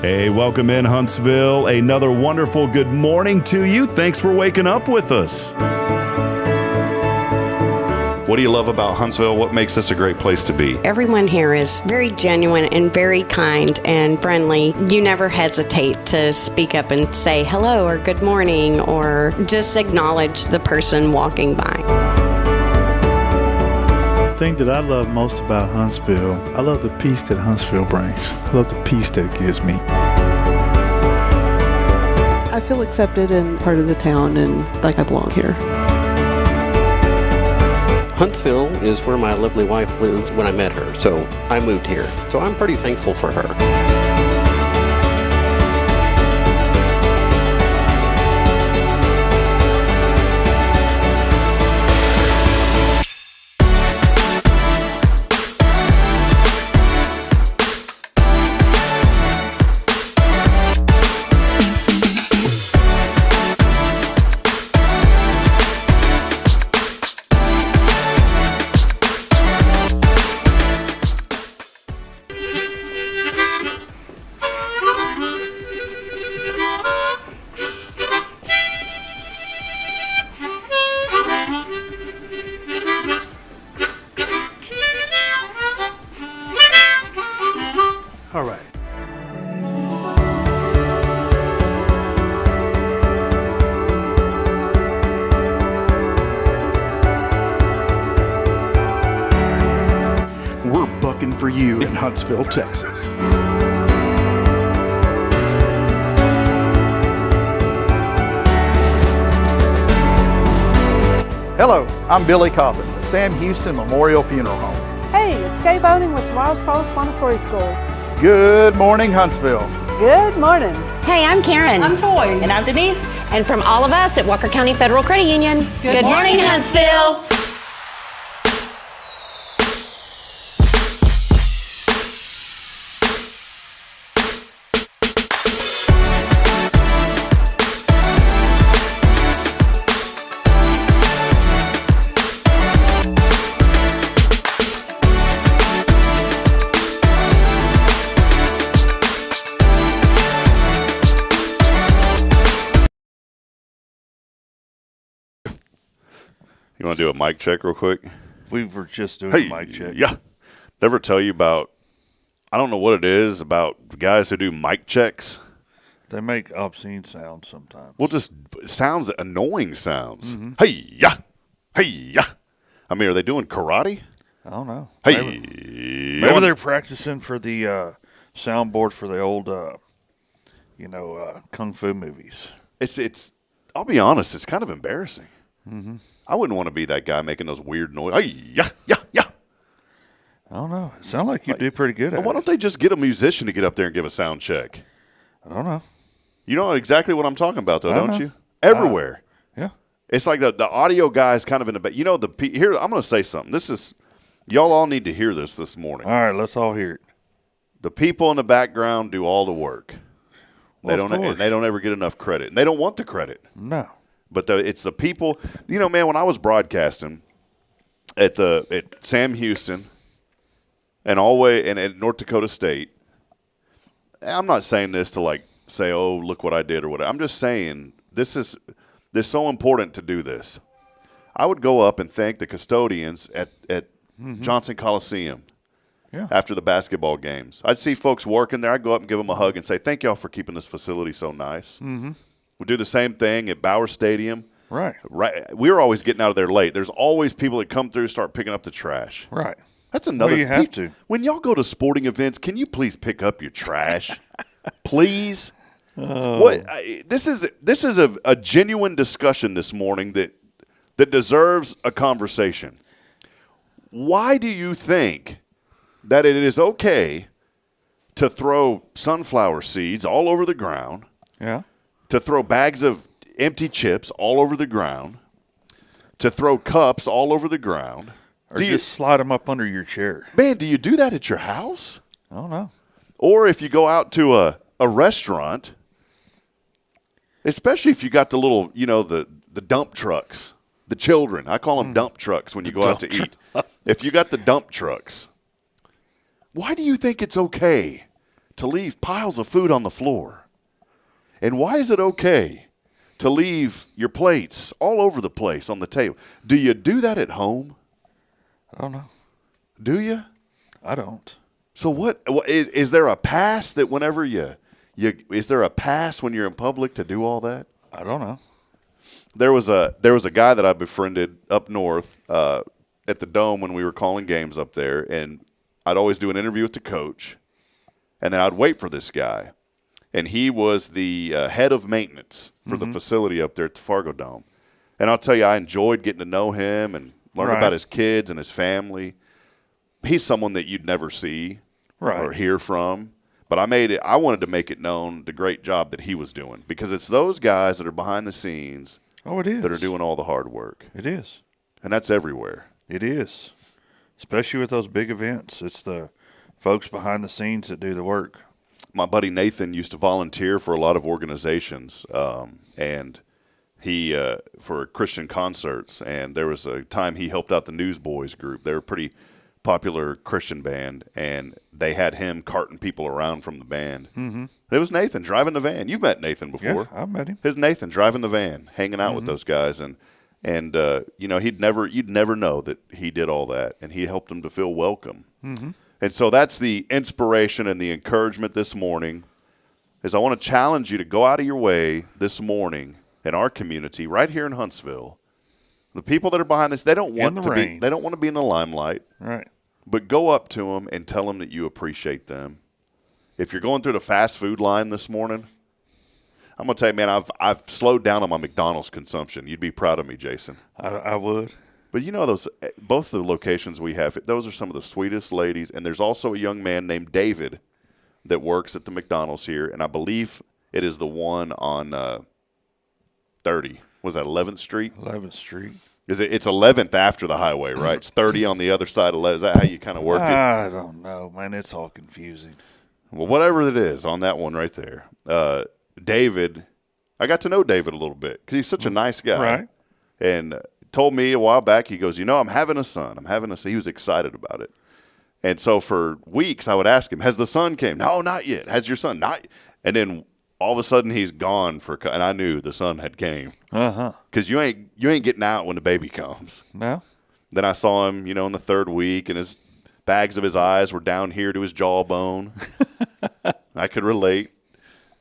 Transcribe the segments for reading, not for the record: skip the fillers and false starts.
Hey, welcome in Huntsville. Another wonderful good morning to you. Thanks for waking up with us. What do you love about Huntsville? What makes this a great place to be? Everyone here is very genuine and very kind and friendly. You never hesitate to speak up and say hello or good morning or just acknowledge the person walking by. The thing that I love most about Huntsville, I love the peace that Huntsville brings. I love the peace that it gives me. I feel accepted and part of the town and like I belong here. Huntsville is where my lovely wife lived when I met her, so I moved here. So I'm pretty thankful for her. All right. We're bucking for you in Huntsville, Texas. Hello, I'm Billy Cobbin, the Sam Houston Memorial Funeral Home. Hey, it's Kay Boning with Tomorrow's Pros Montessori Schools. Good morning, Huntsville. Good morning. Hey, I'm Karen. I'm Toy. And I'm Denise. And from all of us at Walker County Federal Credit Union, good morning, Huntsville. You want to do a mic check real quick? We were just doing Hey, a mic check. yeah. Never tell you about, I don't know what it is about guys who do mic checks. They make obscene sounds sometimes. Well, just sounds, annoying sounds. Hey, yeah. Hey, yeah. I mean, are they doing karate? I don't know. Hey. Maybe they're practicing for the soundboard for the old, kung fu movies. It's. I'll be honest, it's kind of embarrassing. I wouldn't want to be that guy making those weird noises. Hey, yeah, yeah, yeah. I don't know. It sounds like you do pretty good at Why it. don't they just get a musician to get up there and give a sound check? I don't know. You know exactly what I'm talking about, though, I don't know. you? Everywhere. Yeah. It's like the audio guy is kind of in the back. You know, here, I'm going to say something. Y'all all need to hear this morning. All right, let's all hear it. The people in the background do all the work. Well, They don't ever get enough credit. And they don't want the credit. No. But it's the people. You know, man, when I was broadcasting at Sam Houston and at North Dakota State, I'm not saying this to say, oh, look what I did or whatever. I'm just saying this is so important to do this. I would go up and thank the custodians at Johnson Coliseum after the basketball games. I'd see folks working there. I'd go up and give them a hug and say, thank y'all for keeping this facility so nice. We do the same thing at Bauer Stadium. Right. We were always getting out of there late. There's always people that come through, start picking up the trash. Right. That's another. Well, you have to. When y'all go to sporting events, can you please pick up your trash, please? This is a genuine discussion this morning that deserves a conversation. Why do you think that it is okay to throw sunflower seeds all over the ground? Yeah. To throw bags of empty chips all over the ground, to throw cups all over the ground. Or just slide them up under your chair. Man, do you do that at your house? I don't know. Or if you go out to a restaurant, especially if you got the little, the dump trucks, the children. I call them dump trucks when you go out to eat. If you got the dump trucks, why do you think it's okay to leave piles of food on the floor? And why is it okay to leave your plates all over the place on the table? Do you do that at home? I don't know. Do you? I don't. So what is there a pass that whenever is there a pass when you're in public to do all that? I don't know. There was a guy that I befriended up north at the Dome when we were calling games up there, and I'd always do an interview with the coach, and then I'd wait for this guy, and he was the head of maintenance for the facility up there at the Fargo Dome. And I'll tell you, I enjoyed getting to know him and learn about his kids and his family. He's someone that you'd never see or hear from. But I wanted to make it known the great job that he was doing, because it's those guys that are behind the scenes that are doing all the hard work. It is. And that's everywhere. It is. Especially with those big events. It's the folks behind the scenes that do the work. My buddy Nathan used to volunteer for a lot of organizations, and he for Christian concerts. And there was a time he helped out the Newsboys group. They were a pretty popular Christian band, and they had him carting people around from the band. Mm-hmm. It was Nathan driving the van. You've met Nathan before. Yeah, I've met him. His Nathan driving the van, hanging out with those guys, and you'd never know that he did all that, and he helped them to feel welcome. Mm-hmm. And so that's the inspiration and the encouragement this morning. Is I want to challenge you to go out of your way this morning in our community, right here in Huntsville. The people that are behind this, they don't want to be in the limelight. Right. But go up to them and tell them that you appreciate them. If you're going through the fast food line this morning, I'm going to tell you, man, I've slowed down on my McDonald's consumption. You'd be proud of me, Jason. I would. But you know, both the locations we have, those are some of the sweetest ladies. And there's also a young man named David that works at the McDonald's here. And I believe it is the one on 30. Was that 11th Street? 11th Street. It's 11th after the highway, right? It's 30 on the other side of 11th. Is that how you kind of work it? I don't know, man. It's all confusing. Well, whatever it is on that one right there. David, I got to know David a little bit because he's such a nice guy. Right. And told me a while back, he goes, I'm having a son. He was excited about it. And so for weeks I would ask him, has the son came? No, not yet. Has your son? Not yet. And then all of a sudden he's gone and I knew the son had came. Uh-huh. Because you ain't getting out when the baby comes. No. Then I saw him, in the third week, and his bags of his eyes were down here to his jawbone. I could relate.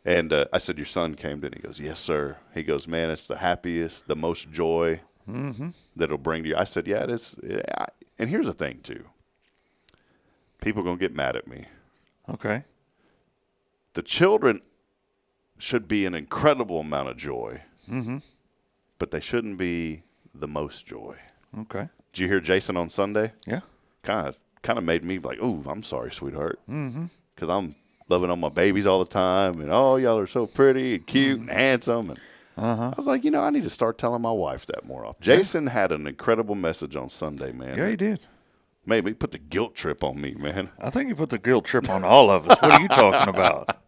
And I said, your son came, didn't he? He goes, yes, sir. He goes, man, it's the happiest, the most joy that it'll bring to you. I said, yeah, it is. Yeah. And here's the thing, too. People are going to get mad at me. Okay. The children should be an incredible amount of joy, but they shouldn't be the most joy. Okay. Did you hear Jason on Sunday? Yeah. Kind of made me like, oh, I'm sorry, sweetheart, because I'm loving on my babies all the time, and y'all are so pretty and cute and handsome, and I was like, I need to start telling my wife that more often. Jason had an incredible message on Sunday, man. Yeah, he did. Made me put the guilt trip on me, man. I think he put the guilt trip on all of us. What are you talking about?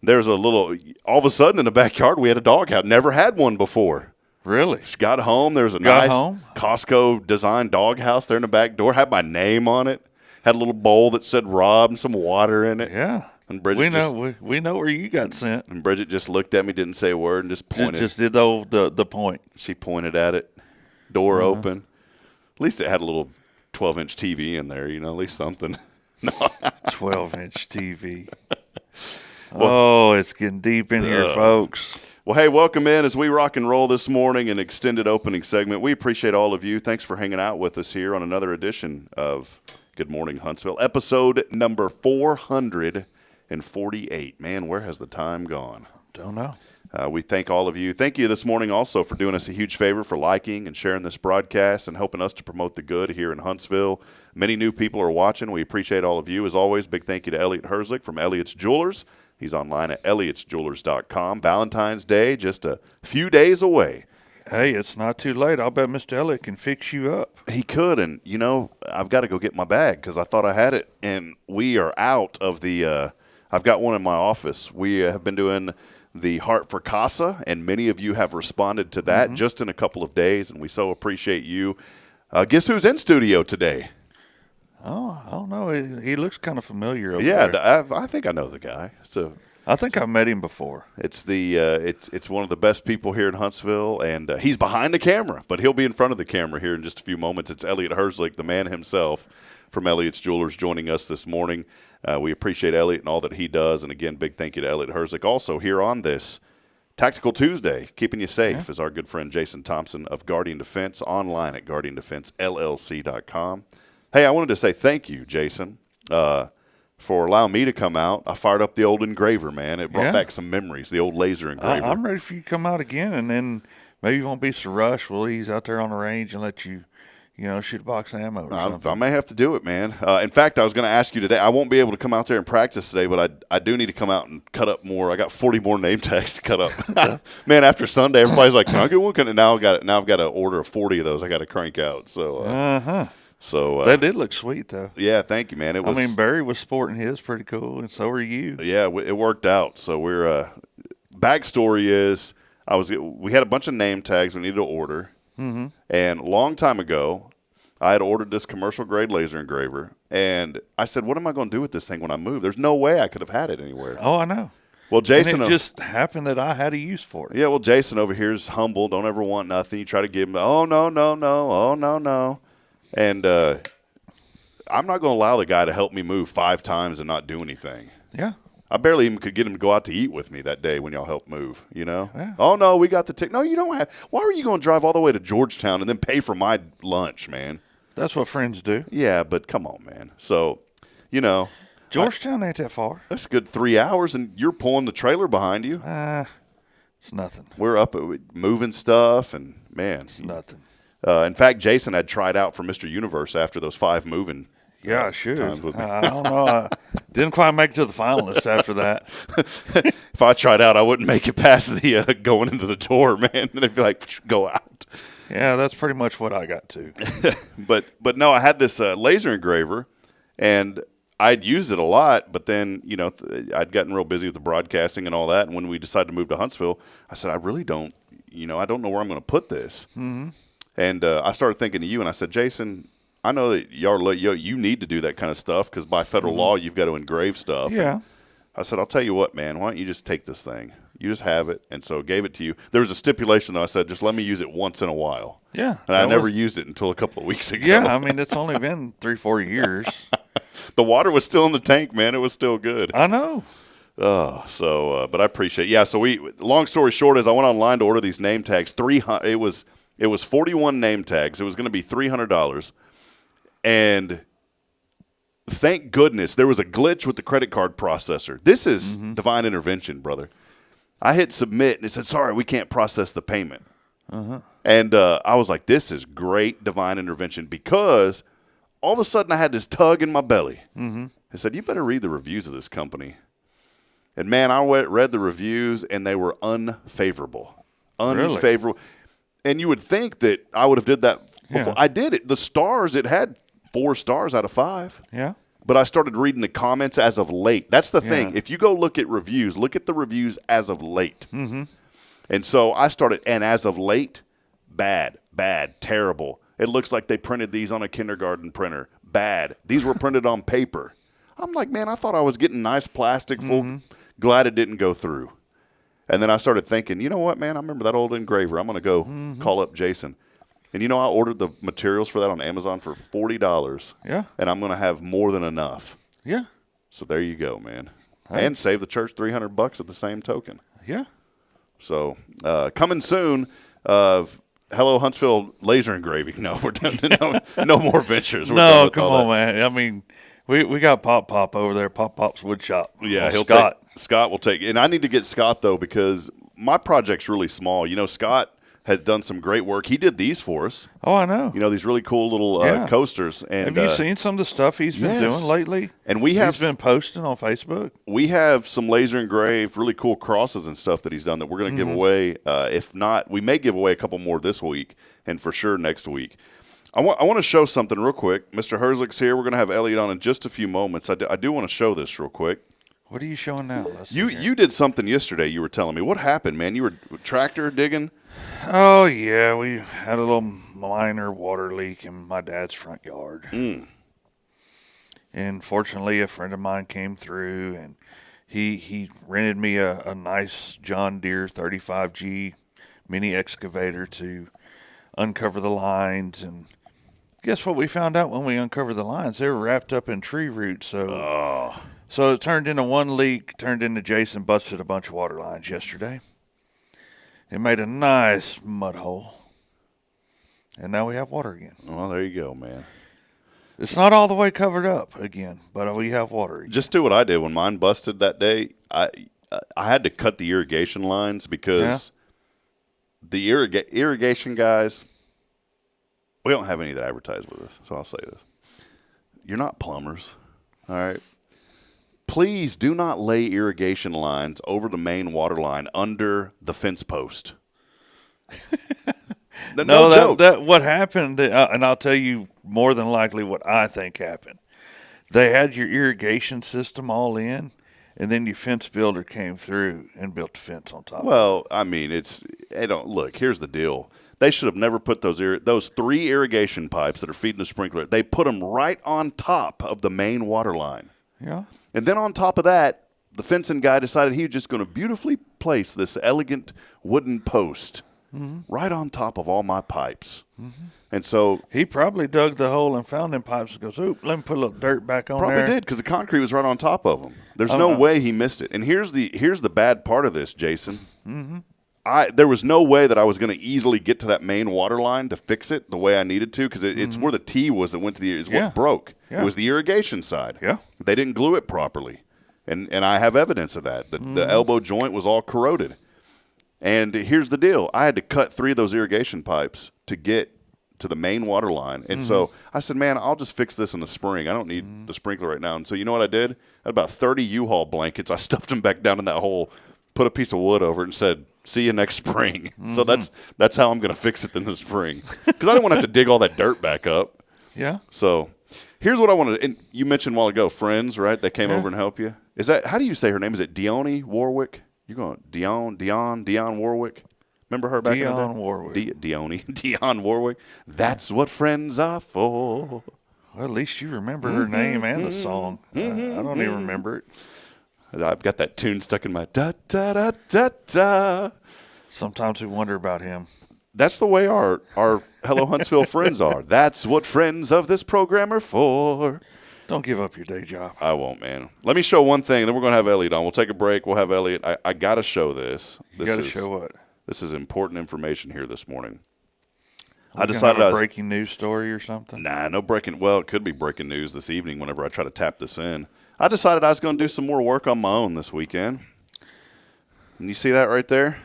There's a little. All of a sudden, in the backyard, we had a doghouse. Never had one before. Really? Just got home. There was a nice Costco designed doghouse there in the back door. Had my name on it. Had a little bowl that said Rob and some water in it. Yeah. And Bridget we know where you got sent. And Bridget just looked at me, didn't say a word, and just pointed. Just did the point. She pointed at it. Door open. At least it had a little 12-inch TV in there. At least something. No. 12-inch TV. Well, it's getting deep in here, folks. Well, hey, welcome in as we rock and roll this morning, an extended opening segment. We appreciate all of you. Thanks for hanging out with us here on another edition of Good Morning Huntsville, episode number 448. Man, where has the time gone? Don't know. We thank all of you. Thank you this morning also for doing us a huge favor for liking and sharing this broadcast and helping us to promote the good here in Huntsville. Many new people are watching. We appreciate all of you. As always, big thank you to Elliot Herzlich from Elliot's Jewelers. He's online at elliotsjewelers.com. Valentine's Day just a few days away. Hey, it's not too late. I'll bet Mr. Elliott can fix you up. He could, and, I've got to go get my bag because I thought I had it, and we are out of the I've got one in my office. We have been doing the Heart for Casa, and many of you have responded to that just in a couple of days, and we so appreciate you. Guess who's in studio today? Oh, I don't know. He looks kind of familiar over Yeah, there. I think I know the guy. So I think I've met him before. it's it's one of the best people here in Huntsville, and he's behind the camera, but he'll be in front of the camera here in just a few moments. It's Elliot Herzlich, the man himself from Elliot's Jewelers, joining us this morning. We appreciate Elliot and all that he does, and again, big thank you to Elliot Herzlich. Also here on this Tactical Tuesday, keeping you safe, is our good friend Jason Thompson of Guardian Defense, online at guardiandefensellc.com. Hey, I wanted to say thank you, Jason, for allowing me to come out. I fired up the old engraver, man. It brought back some memories, the old laser engraver. I'm ready for you to come out again, and then maybe you won't be so rushed. We'll ease out there on the range and let you, shoot a box of ammo or something. I may have to do it, man. In fact, I was going to ask you today. I won't be able to come out there and practice today, but I do need to come out and cut up more. I got 40 more name tags to cut up. Man, after Sunday, everybody's like, "Can I get one?" Now I've got to order a 40 of those. I got to crank out. So, So that did look sweet, though. Yeah, thank you, man. Barry was sporting his pretty cool, and so are you. Yeah, it worked out. So we're backstory is we had a bunch of name tags we needed to order, and a long time ago, I had ordered this commercial grade laser engraver, and I said, "What am I going to do with this thing when I move?" There's no way I could have had it anywhere. Oh, I know. Well, Jason, and it just happened that I had a use for it. Yeah, well, Jason over here is humble. Don't ever want nothing. You try to give him, oh no, oh no. And I'm not going to allow the guy to help me move 5 times and not do anything. Yeah. I barely even could get him to go out to eat with me that day when y'all helped move, Yeah. Oh, no, we got the ticket. No, you don't have. Why are you going to drive all the way to Georgetown and then pay for my lunch, man? That's what friends do. Yeah, but come on, man. So, Georgetown ain't that far. That's a good 3 hours, and you're pulling the trailer behind you. It's nothing. We're up moving stuff, and, man. It's nothing. In fact, Jason had tried out for Mr. Universe after those 5 moving. Yeah, I should. I don't know. I didn't quite make it to the finalists after that. If I tried out, I wouldn't make it past the going into the door, man. And they'd be like, go out. Yeah, that's pretty much what I got to. But no, I had this laser engraver, and I'd used it a lot. But then, I'd gotten real busy with the broadcasting and all that. And when we decided to move to Huntsville, I said, I really don't, I don't know where I'm going to put this. Mm-hmm. And I started thinking of you, and I said, Jason, I know that you need to do that kind of stuff because by federal law you've got to engrave stuff. Yeah. And I said, I'll tell you what, man. Why don't you just take this thing? You just have it. And so gave it to you. There was a stipulation, though. I said, just let me use it once in a while. Yeah. And I never used it until a couple of weeks ago. Yeah, it's only been 3-4 years. The water was still in the tank, man. It was still good. I know. But I appreciate it. Yeah, so long story short is I went online to order these name tags. It was 41 name tags. It was going to be $300. And thank goodness there was a glitch with the credit card processor. This is divine intervention, brother. I hit submit, and it said, sorry, we can't process the payment. And I was like, this is great divine intervention because all of a sudden I had this tug in my belly. I said, you better read the reviews of this company. And, man, I read the reviews, and they were unfavorable. Unfavorable. Really? And you would think that I would have did that before. Yeah. I did it. The stars, it had 4 stars out of 5. Yeah. But I started reading the comments as of late. That's the thing. If you go look at reviews, look at the reviews as of late. And so I started, and as of late, bad, terrible. It looks like they printed these on a kindergarten printer. Bad. These were printed on paper. I'm like, man, I thought I was getting nice plastic full. Glad it didn't go through. And then I started thinking, you know what, man? I remember that old engraver. I'm going to go call up Jason. And, I ordered the materials for that on Amazon for $40. Yeah. And I'm going to have more than enough. Yeah. So there you go, man. Hey. And save the church $300 at the same token. Yeah. So coming soon, hello, Huntsville laser engraving. No, we're done. No more ventures. We're done with come on, man. We got Pop over there, Pop's wood shop. Yeah, Scott will take it. And I need to get Scott, though, because my project's really small. Scott has done some great work. He did these for us. Oh, I know. These really cool little coasters. And, have you seen some of the stuff he's been doing lately? And he's been posting on Facebook. We have some laser engraved, really cool crosses and stuff that he's done that we're going to give away. If not, we may give away a couple more this week and for sure next week. I want to show something real quick. Mr. Herzlich's here. We're going to have Elliot on in just a few moments. I do want to show this real quick. What are you showing now? You did something yesterday. You were telling me. What happened, man? You were tractor digging? Oh, yeah. We had a little minor water leak in my dad's front yard. And fortunately, a friend of mine came through, and he rented me a nice John Deere 35G mini excavator to uncover the lines. And guess what we found out when we uncovered the lines? They were wrapped up in tree roots. So it turned into one leak, turned into Jason busted a bunch of water lines yesterday. It made a nice mud hole. And now we have water again. Well, there you go, man. It's not all the way covered up again, but we have water again. Just do what I did when mine busted that day. I had to cut the irrigation lines because the irrigation guys, we don't have any that advertise with us, so I'll say this. You're not plumbers, all right? Please do not lay irrigation lines over the main water line under the fence post. No joke. That what happened, and I'll tell you more than likely what I think happened. They had your irrigation system all in, and then your fence builder came through and built the fence on top. Well, I mean, look, here's the deal. They should have never put those 3 irrigation pipes that are feeding the sprinkler. They put them right on top of the main water line. Yeah. And then on top of that, the fencing guy decided he was just going to beautifully place this elegant wooden post right on top of all my pipes. Mm-hmm. And so he probably dug the hole and found them pipes and goes, "Oop, let me put a little dirt back on there." Probably did, because the concrete was right on top of them. There's no way he missed it. And here's the bad part of this, Jason. Mm-hmm. There was no way that I was going to easily get to that main water line to fix it the way I needed to, because it's where the T was that went to what broke. Yeah. It was the irrigation side. Yeah. They didn't glue it properly. And I have evidence of that. The elbow joint was all corroded. And here's the deal. I had to cut 3 of those irrigation pipes to get to the main water line. And so I said, man, I'll just fix this in the spring. I don't need the sprinkler right now. And so you know what I did? I had about 30 U-Haul blankets. I stuffed them back down in that hole, put a piece of wood over it, and said, see you next spring. So that's how I'm going to fix it in the spring. Because I didn't want to have to dig all that dirt back up. Yeah. So here's what I wanted. And you mentioned a while ago, friends, right? They came over and helped you. Is that, how do you say her name? Is it Dione Warwick? You're going, Dion Warwick? Remember her back in the day? Dionne Warwick. That's what friends are for. Well, at least you remember her name and the song. I don't even remember it. I've got that tune stuck in my da-da-da-da-da. Sometimes we wonder about him. That's the way our Hello Huntsville friends are. That's what friends of this program are for. Don't give up your day job. I won't, man. Let me show one thing, then we're going to have Elliot on. We'll take a break. We'll have Elliot. I got to show this. You got to show what? This is important information here this morning. I decided a breaking news story or something? Nah, no breaking. Well, it could be breaking news this evening whenever I try to tap this in. I decided I was going to do some more work on my own this weekend. And you see that right there?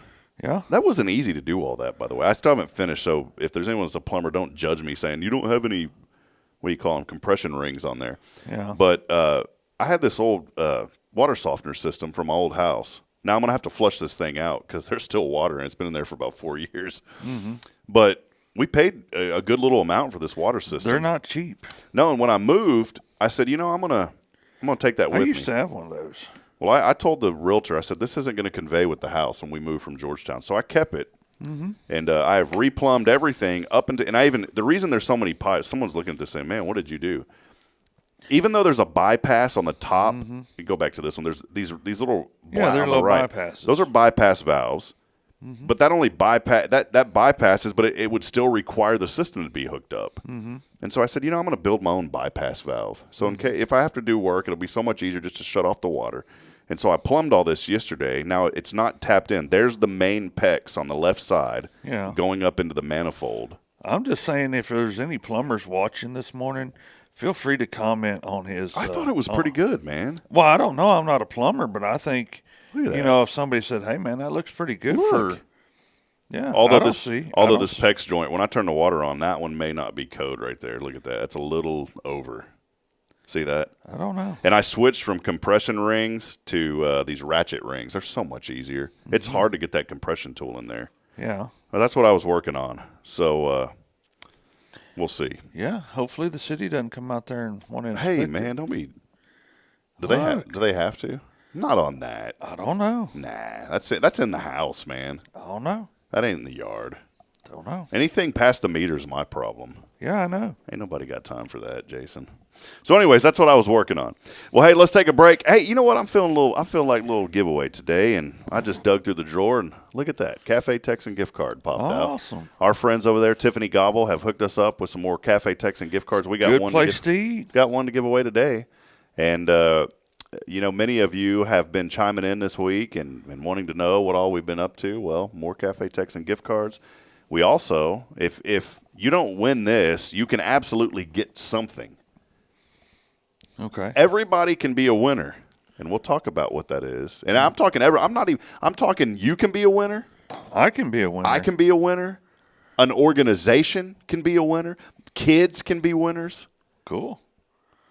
Yeah. That wasn't easy to do all that, by the way. I still haven't finished, so if there's anyone that's a plumber, don't judge me saying you don't have any, what do you call them, compression rings on there. Yeah. But I had this old water softener system from my old house. Now I'm going to have to flush this thing out because there's still water, and it's been in there for about 4 years. Mm-hmm. But we paid a good little amount for this water system. They're not cheap. No, and when I moved, I said, you know, I'm gonna take that with me. I used to have one of those. Well, I told the realtor, I said, this isn't going to convey with the house when we moved from Georgetown. So I kept it. Mm-hmm. And I have replumbed everything up into, and the reason there's so many pipes, someone's looking at this saying, man, what did you do? Even though there's a bypass on the top, you go back to this one, there's these little, they're little bypasses. Those are bypass valves. Mm-hmm. But that only that bypasses, but it would still require the system to be hooked up. Mm-hmm. And so I said, you know, I'm going to build my own bypass valve. So in case, if I have to do work, it'll be so much easier just to shut off the water. And so I plumbed all this yesterday. Now it's not tapped in. There's the main PEX on the left side going up into the manifold. I'm just saying, if there's any plumbers watching this morning, feel free to comment on his. I thought it was pretty good, man. Well, I don't know. I'm not a plumber, but I think, you know, if somebody said, hey, man, that looks pretty good for. Yeah, although this PEX joint, when I turn the water on, that one may not be code right there. Look at that. It's a little over. See that? I don't know. And I switched from compression rings to these ratchet rings. They're so much easier. Mm-hmm. It's hard to get that compression tool in there. Yeah. Well, that's what I was working on. So we'll see. Yeah. Hopefully the city doesn't come out there and want to inspect Hey, man, don't be. Do they have to? Not on that. I don't know. Nah, that's it. That's in the house, man. I don't know. That ain't in the yard. Don't know. Anything past the meter is my problem. Yeah, I know. Ain't nobody got time for that, Jason. So anyways, that's what I was working on. Well, hey, let's take a break. Hey, you know what? I feel like a little giveaway today, and I just dug through the drawer, and look at that. Cafe Texan gift card popped out. Awesome. Our friends over there, Tiffany Gobble, have hooked us up with some more Cafe Texan gift cards. We got Good one place to eat. Got one to give away today. And, many of you have been chiming in this week and wanting to know what all we've been up to. Well, more Cafe Texan gift cards. We also, if you don't win this, you can absolutely get something. Okay. Everybody can be a winner, and we'll talk about what that is. And I'm talking I'm talking you can be a winner. I can be a winner. I can be a winner. An organization can be a winner. Kids can be winners. Cool.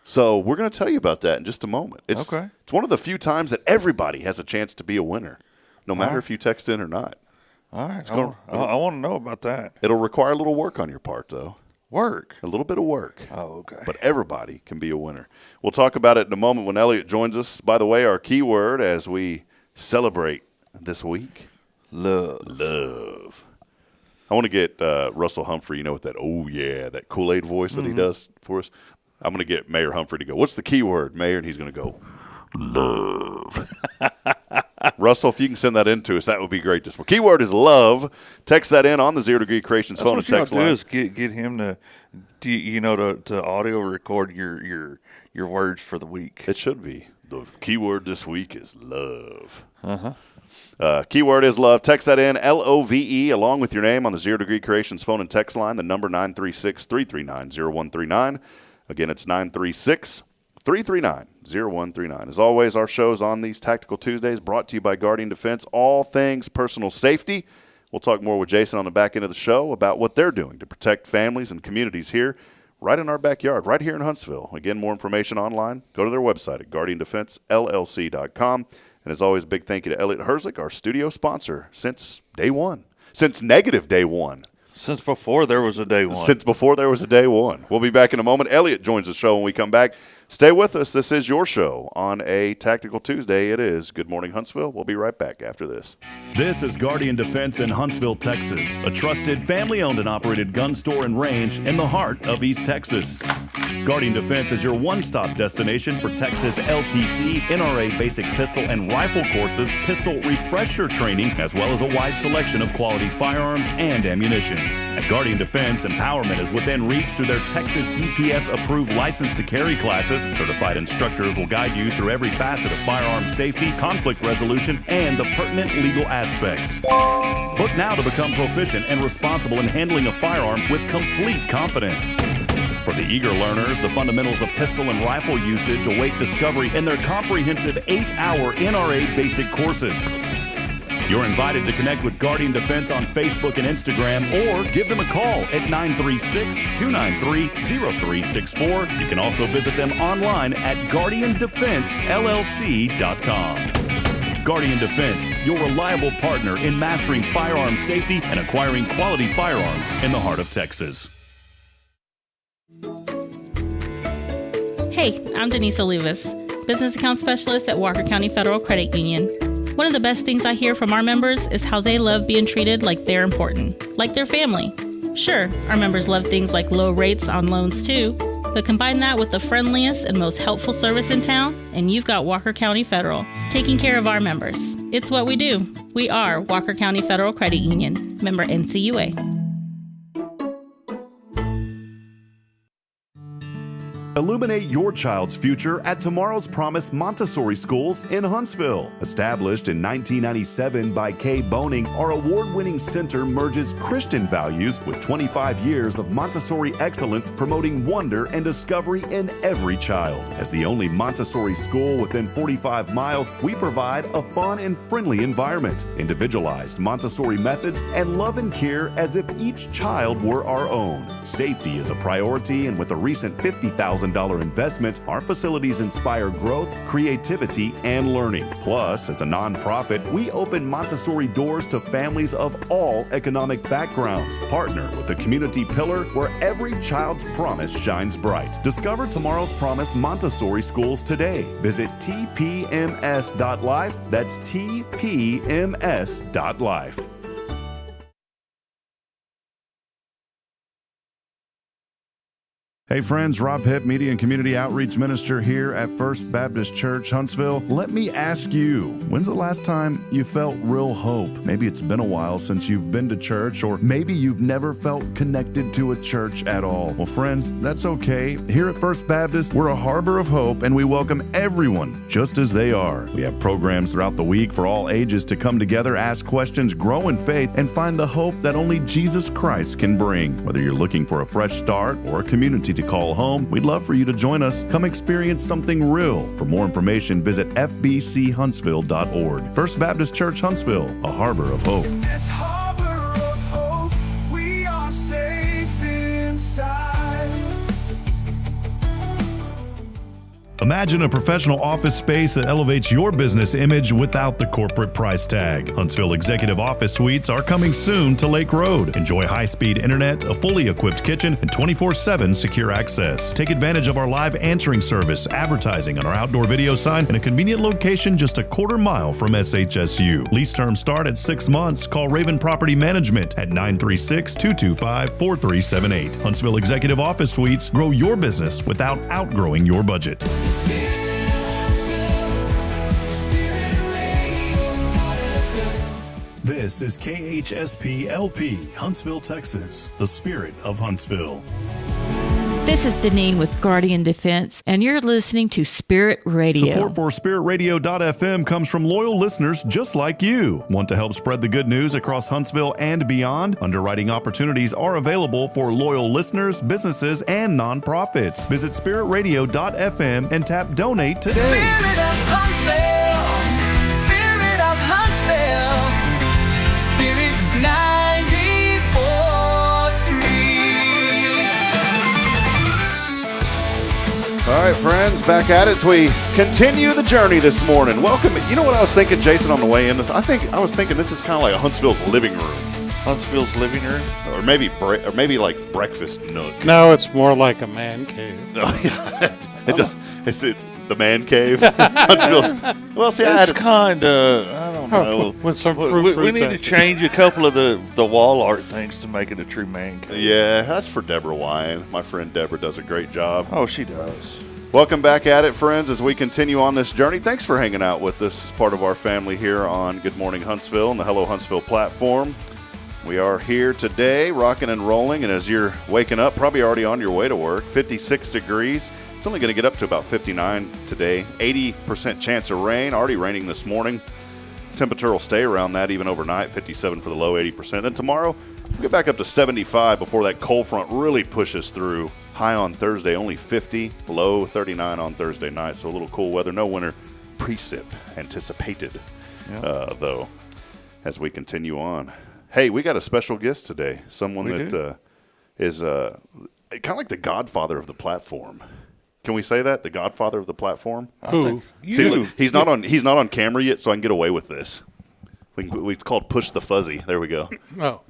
So we're going to tell you about that in just a moment. It's one of the few times that everybody has a chance to be a winner, no matter if you text in or not. All right. I want to know about that. It'll require a little work on your part, though. Work? A little bit of work. Oh, okay. But everybody can be a winner. We'll talk about it in a moment when Elliot joins us. By the way, our keyword as we celebrate this week. Love. I want to get Russell Humphrey, with that, that Kool-Aid voice that he does for us. I'm going to get Mayor Humphrey to go, what's the keyword, Mayor? And he's going to go, love. Russell, if you can send that in to us, that would be great. This keyword is love. Text that in on the 0 Degree Creations phone and text line. What you do is get him to audio record your words for the week. It should be. The keyword this week is love. Keyword is love. Text that in, LOVE, along with your name on the 0 Degree Creations phone and text line, the number 936-339-0139. Again, it's 936-339-0139. As always, our show's on these Tactical Tuesdays, brought to you by Guardian Defense, all things personal safety. We'll talk more with Jason on the back end of the show about what they're doing to protect families and communities here, right in our backyard, right here in Huntsville. Again, more information online. Go to their website at guardiandefensellc.com. And as always, a big thank you to Elliot Herzlich, our studio sponsor, since day one. Since negative day one. Since before there was a day one. Since before there was a day one. We'll be back in a moment. Elliot joins the show when we come back. Stay with us. This is your show on a Tactical Tuesday. It is Good Morning Huntsville. We'll be right back after this. This is Guardian Defense in Huntsville, Texas, a trusted family-owned and operated gun store and range in the heart of East Texas. Guardian Defense is your one-stop destination for Texas LTC, NRA basic pistol and rifle courses, pistol refresher training, as well as a wide selection of quality firearms and ammunition. At Guardian Defense, empowerment is within reach through their Texas DPS-approved license to carry classes. Certified instructors will guide you through every facet of firearm safety, conflict resolution, and the pertinent legal aspects. Book now to become proficient and responsible in handling a firearm with complete confidence. For the eager learners, the fundamentals of pistol and rifle usage await discovery in their comprehensive 8-hour NRA basic courses. You're invited to connect with Guardian Defense on Facebook and Instagram, or give them a call at 936-293-0364. You can also visit them online at guardiandefensellc.com. Guardian Defense, your reliable partner in mastering firearm safety and acquiring quality firearms in the heart of Texas. Hey, I'm Denise Olivas, Business Account Specialist at Walker County Federal Credit Union. One of the best things I hear from our members is how they love being treated like they're important, like their family. Sure, our members love things like low rates on loans too, but combine that with the friendliest and most helpful service in town, and you've got Walker County Federal, taking care of our members. It's what we do. We are Walker County Federal Credit Union, member NCUA. Illuminate your child's future at Tomorrow's Promise Montessori Schools in Huntsville. Established in 1997 by Kay Boning, our award-winning center merges Christian values with 25 years of Montessori excellence, promoting wonder and discovery in every child. As the only Montessori school within 45 miles, we provide a fun and friendly environment, individualized Montessori methods, and love and care as if each child were our own. Safety is a priority, and with a recent $50,000 investment, our facilities inspire growth, creativity, and learning. Plus, as a nonprofit, we open Montessori doors to families of all economic backgrounds. Partner with the community pillar where every child's promise shines bright. Discover Tomorrow's Promise Montessori Schools today. Visit tpms.life. That's tpms.life. Hey friends, Rob Hipp, Media and Community Outreach Minister here at First Baptist Church, Huntsville. Let me ask you, when's the last time you felt real hope? Maybe it's been a while since you've been to church, or maybe you've never felt connected to a church at all. Well, friends, that's okay. Here at First Baptist, we're a harbor of hope, and we welcome everyone just as they are. We have programs throughout the week for all ages to come together, ask questions, grow in faith, and find the hope that only Jesus Christ can bring. Whether you're looking for a fresh start or a community to call home, we'd love for you to join us. Come experience something real. For more information, visit fbchuntsville.org. First Baptist Church Huntsville, a harbor of hope. This harbor of hope, we are safe inside. Imagine a professional office space that elevates your business image without the corporate price tag. Huntsville Executive Office Suites are coming soon to Lake Road. Enjoy high-speed internet, a fully equipped kitchen, and 24/7 secure access. Take advantage of our live answering service, advertising on our outdoor video sign, and a convenient location just a quarter mile from SHSU. Lease terms start at 6 months. Call Raven Property Management at 936-225-4378. Huntsville Executive Office Suites. Grow your business without outgrowing your budget. This is KHSP LP, Huntsville, Texas, the spirit of Huntsville. This is Deneen with Guaridan Defense, and you're listening to Spirit Radio. Support for SpiritRadio.fm comes from loyal listeners just like you. Want to help spread the good news across Huntsville and beyond? Underwriting opportunities are available for loyal listeners, businesses, and nonprofits. Visit SpiritRadio.fm and tap Donate today. Spirit of Huntsville, Spirit of Huntsville, Spirit 94.3. All right, friends, back at it as we continue the journey this morning. Welcome. You know what I was thinking, Jason, on the way in? I was thinking this is kind of like a Huntsville's living room. Huntsville's living room? Or maybe like breakfast nook. No, it's more like a man cave. Oh, yeah. It does. It's the man cave. Huntsville's. Well, see, it's kind of, I don't know. With some we need to change a couple of the wall art things to make it a true man cave. Yeah, that's for Deborah Wine. My friend Deborah does a great job. Oh, she does. Welcome back at it, friends, as we continue on this journey. Thanks for hanging out with us as part of our family here on Good Morning Huntsville and the Hello Huntsville platform. We are here today, rocking and rolling, and as you're waking up, probably already on your way to work, 56 degrees. It's only going to get up to about 59 today. 80% chance of rain, already raining this morning. Temperature will stay around that even overnight, 57 for the low, 80%. Then tomorrow, we'll get back up to 75 before that cold front really pushes through. High on Thursday, only 50, low 39 on Thursday night, so a little cool weather. No winter precip anticipated, though, as we continue on. Hey, we got a special guest today, someone that is kind of like the godfather of the platform. Can we say that? The godfather of the platform? Who? See, look, he's not on camera yet, so I can get away with this. It's called Push the Fuzzy. There we go. Oh.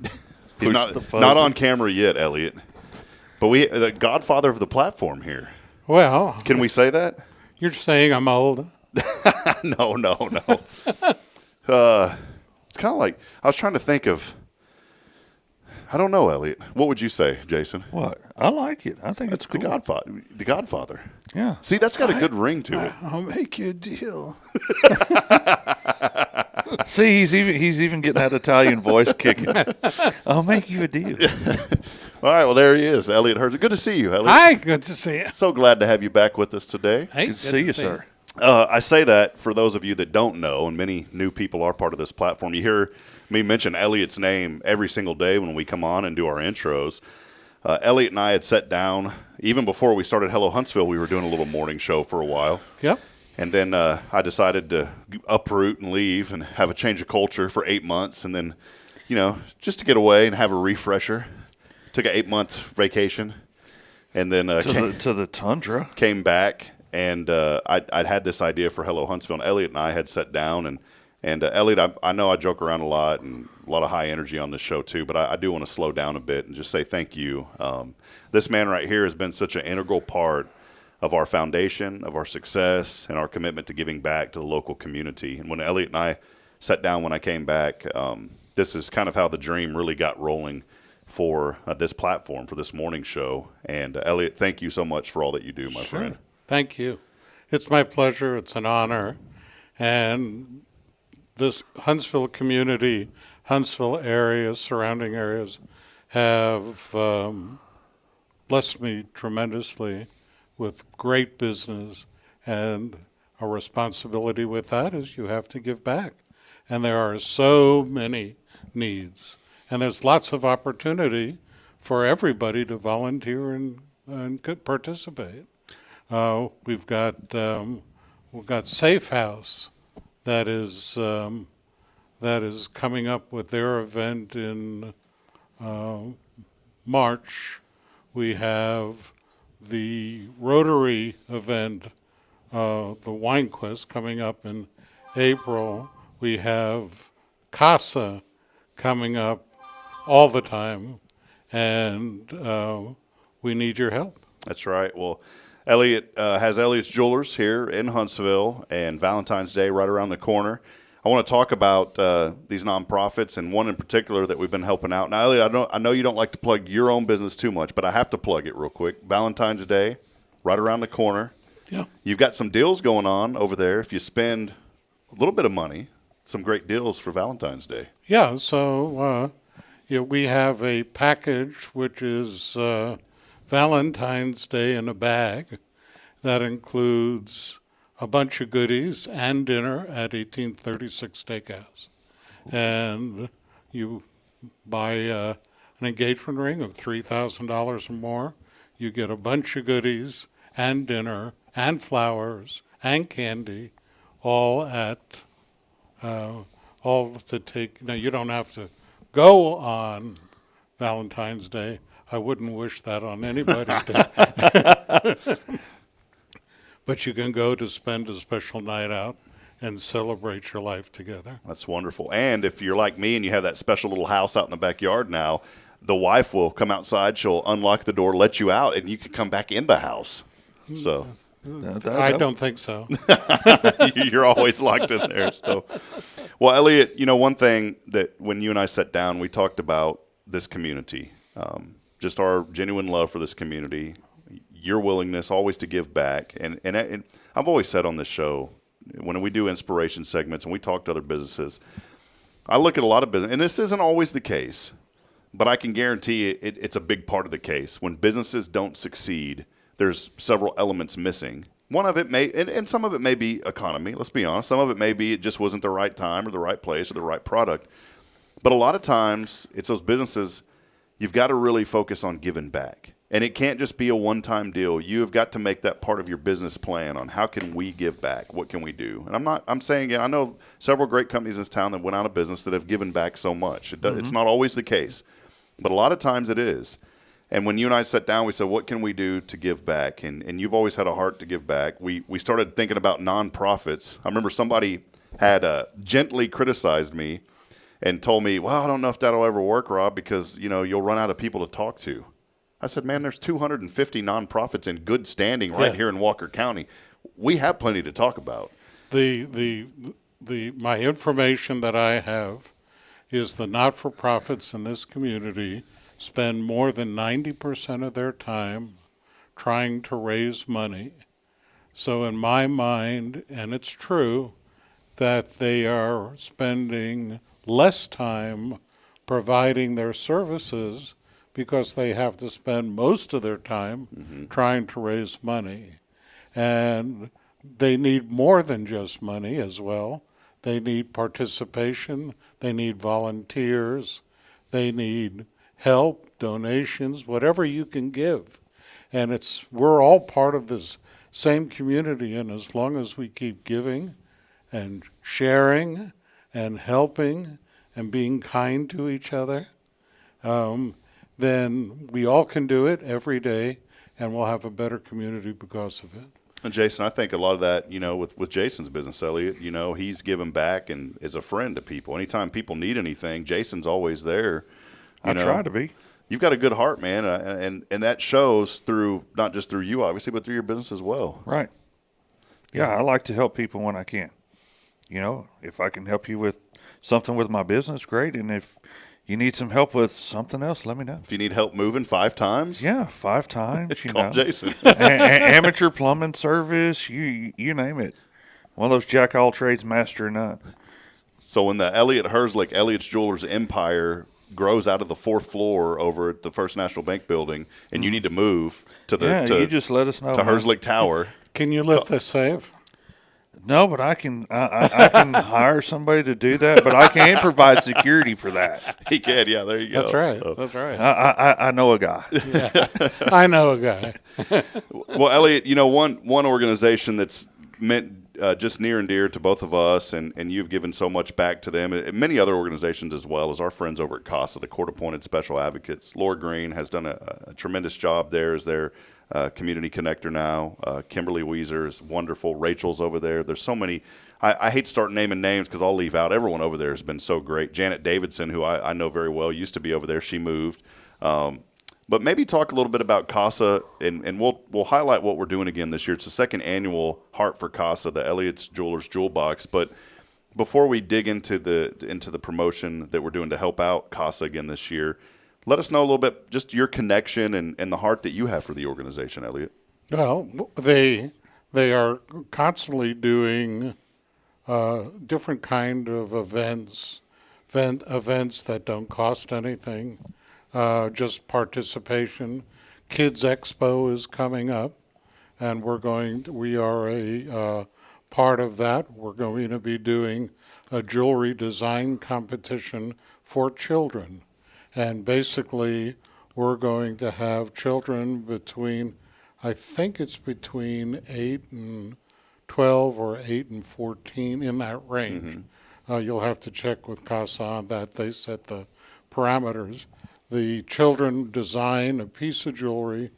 He's not on camera yet, Elliot. But the godfather of the platform here. Well. Can we say that? You're saying I'm old? No. It's kind of like, I was trying to think of, I don't know, Elliot. What would you say, Jason? What? I like it. I think it's cool. The Godfather. Yeah. See, that's got a good ring to it. I'll make you a deal. See, he's even getting that Italian voice kicking. I'll make you a deal. All right, well, there he is, Elliot Herzog. Good to see you, Elliot. Hi, good to see you. So glad to have you back with us today. Hey, good to see you, sir. I say that for those of you that don't know, and many new people are part of this platform. You hear me mention Elliot's name every single day when we come on and do our intros. Elliot and I had sat down, even before we started Hello Huntsville, we were doing a little morning show for a while. Yep. And then I decided to uproot and leave and have a change of culture for 8 months. And then, just to get away and have a refresher. Took an 8-month vacation. And then to the tundra. Came back. And I'd had this idea for Hello Huntsville. And Elliot and I had sat down. And Elliot, I know I joke around a lot and a lot of high energy on this show too. But I do want to slow down a bit and just say thank you. This man right here has been such an integral part of our foundation, of our success, and our commitment to giving back to the local community. And when Elliot and I sat down when I came back, this is kind of how the dream really got rolling for this platform, for this morning show. And Elliot, thank you so much for all that you do, my friend. Thank you. It's my pleasure. It's an honor. And this Huntsville community, Huntsville area, surrounding areas, have blessed me tremendously with great business, and a responsibility with that is you have to give back. And there are so many needs, and there's lots of opportunity for everybody to volunteer and participate. We've got Safe House that is coming up with their event in March. We have the Rotary event, the Wine Quest, coming up in April. We have CASA coming up all the time, and we need your help. That's right. Well, Elliot has Elliot's Jewelers here in Huntsville, and Valentine's Day right around the corner. I want to talk about these nonprofits, and one in particular that we've been helping out. Now, Elliot, I know you don't like to plug your own business too much, but I have to plug it real quick. Valentine's Day, right around the corner. Yeah. You've got some deals going on over there. If you spend a little bit of money, some great deals for Valentine's Day. Yeah, so we have a package which is Valentine's Day in a bag that includes a bunch of goodies and dinner at 1836 Steakhouse. And you buy an engagement ring of $3,000 or more, you get a bunch of goodies and dinner and flowers and candy, all to take. Now, you don't have to go on Valentine's Day. I wouldn't wish that on anybody. But you can go to spend a special night out and celebrate your life together. That's wonderful. And if you're like me and you have that special little house out in the backyard now, the wife will come outside, she'll unlock the door, let you out, and you can come back in the house. So I don't think so. You're always locked in there. So, well, Elliot, one thing that when you and I sat down, we talked about this community, just our genuine love for this community, your willingness always to give back. And I've always said on this show, when we do inspiration segments and we talk to other businesses, I look at a lot of business, and this isn't always the case, but I can guarantee it's a big part of the case. When businesses don't succeed, there's several elements missing. One of it may, and some of it may be economy, let's be honest. Some of it may be it just wasn't the right time or the right place or the right product. But a lot of times, it's those businesses, you've got to really focus on giving back. And it can't just be a one-time deal. You've got to make that part of your business plan on how can we give back? What can we do? And I'm saying, I know several great companies in this town that went out of business that have given back so much. It's not always the case, but a lot of times it is. And when you and I sat down, we said, what can we do to give back? And you've always had a heart to give back. We started thinking about nonprofits. I remember somebody had gently criticized me and told me, well, I don't know if that'll ever work, Rob, because, you'll run out of people to talk to. I said, man, there's 250 nonprofits in good standing right here in Walker County. We have plenty to talk about. My information that I have is the not-for-profits in this community spend more than 90% of their time trying to raise money. So in my mind, and it's true, that they are spending less time providing their services because they have to spend most of their time trying to raise money. And they need more than just money as well. They need participation. They need volunteers. They need help, donations, whatever you can give. And we're all part of this same community, and as long as we keep giving and sharing and helping and being kind to each other, then we all can do it every day, and we'll have a better community because of it. And Jason, I think a lot of that, with Jason's business, Elliot, he's given back and is a friend to people. Anytime people need anything, Jason's always there. I try to be. You've got a good heart, man, and that shows through, not just through you, obviously, but through your business as well. Right. Yeah, I like to help people when I can. If I can help you with something with my business, great. And if you need some help with something else, let me know. If you need help moving 5 times, Yeah, 5 times. call Jason. Amateur plumbing service, you name it. One of those jack all trades, master none. So when the Elliott Herzlich, Elliott's Jewelers empire grows out of the 4th floor over at the First National Bank building, and you need to move to the you just let us know, to man. Herzlich Tower. Can you lift the safe? No, but I can hire somebody to do that, but I can't provide security for that. He can, yeah, there you go. That's right. That's right. I know a guy. Yeah. I know a guy. Well, Elliott, one organization that's meant just near and dear to both of us, and you've given so much back to them, and many other organizations as well, as our friends over at CASA, the Court-Appointed Special Advocates. Laura Green has done a tremendous job there as their community connector now. Kimberly Weezer is wonderful. Rachel's over there. There's so many. I hate to start naming names because I'll leave out. Everyone over there has been so great. Janet Davidson, who I know very well, used to be over there. She moved. But maybe talk a little bit about CASA, and we'll highlight what we're doing again this year. It's the 2nd annual Heart for CASA, the Elliott's Jewelers Jewel Box. But before we dig into the promotion that we're doing to help out CASA again this year, let us know a little bit just your connection and the heart that you have for the organization, Elliott. Well, they are constantly doing different kind of events that don't cost anything. Just participation. Kids Expo is coming up, and we are a part of that. We're going to be doing a jewelry design competition for children. And basically, we're going to have children between 8 and 12 or 8 and 14, in that range. Mm-hmm. You'll have to check with CASA on that. They set the parameters. The children design a piece of jewelry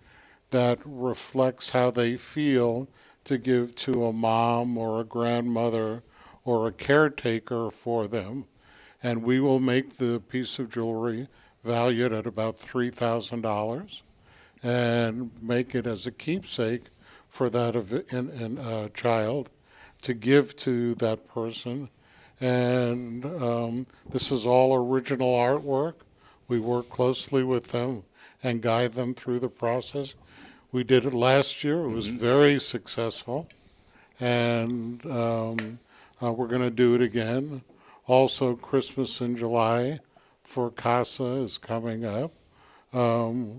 that reflects how they feel to give to a mom or a grandmother or a caretaker for them. And we will make the piece of jewelry valued at about $3,000 and make it as a keepsake for that child to give to that person. And this is all original artwork. We work closely with them and guide them through the process. We did it last year. It was very successful. And we're going to do it again. Also, Christmas in July for CASA is coming up.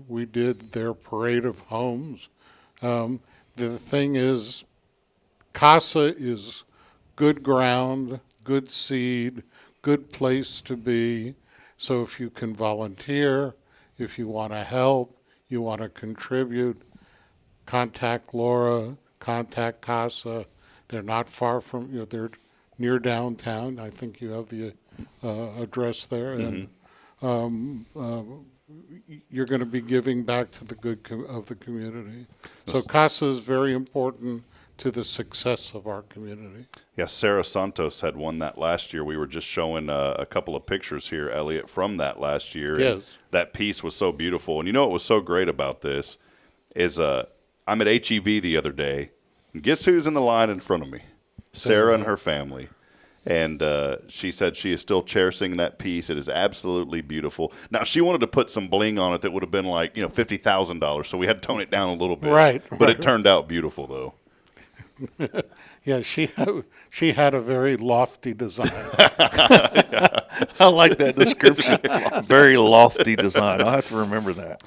We did their parade of homes. The thing is, CASA is good ground, good seed, good place to be. So if you can volunteer, if you want to help, you want to contribute, contact Laura, contact CASA. They're not far from, they're near downtown. I think you have the address there. And you're going to be giving back to the good of the community. So CASA is very important to the success of our community. Yeah, Sarah Santos had won that last year. We were just showing a couple of pictures here, Elliott, from that last year. Yes. And that piece was so beautiful. And what was so great about this is I'm at HEB the other day, and guess who's in the line in front of me? Sarah and her family. And she said she is still cherishing that piece. It is absolutely beautiful. Now, she wanted to put some bling on it that would have been like, $50,000. So we had to tone it down a little bit. Right. But it turned out beautiful, though. Yeah, she had a very lofty design. I like that description. Very lofty design. I'll have to remember that.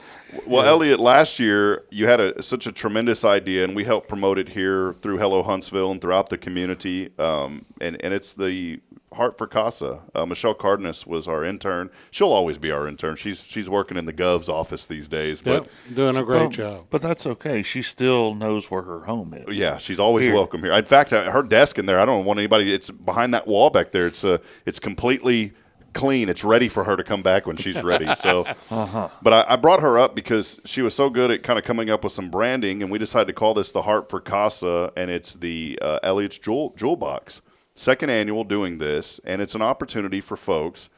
Well, Elliott, last year you had such a tremendous idea, and we helped promote it here through Hello Huntsville and throughout the community. And it's the Heart for CASA. Michelle Cardenas was our intern. She'll always be our intern. She's working in the Gov's office these days. But doing a great job. But that's okay. She still knows where her home is. Yeah, she's always welcome here. In fact, her desk in there, I don't want anybody. It's behind that wall back there. It's completely clean. It's ready for her to come back when she's ready. So, But I brought her up because she was so good at kind of coming up with some branding, and we decided to call this the Heart for CASA, and it's the Elliott's Jewel Box. 2nd annual doing this, and it's an opportunity for folks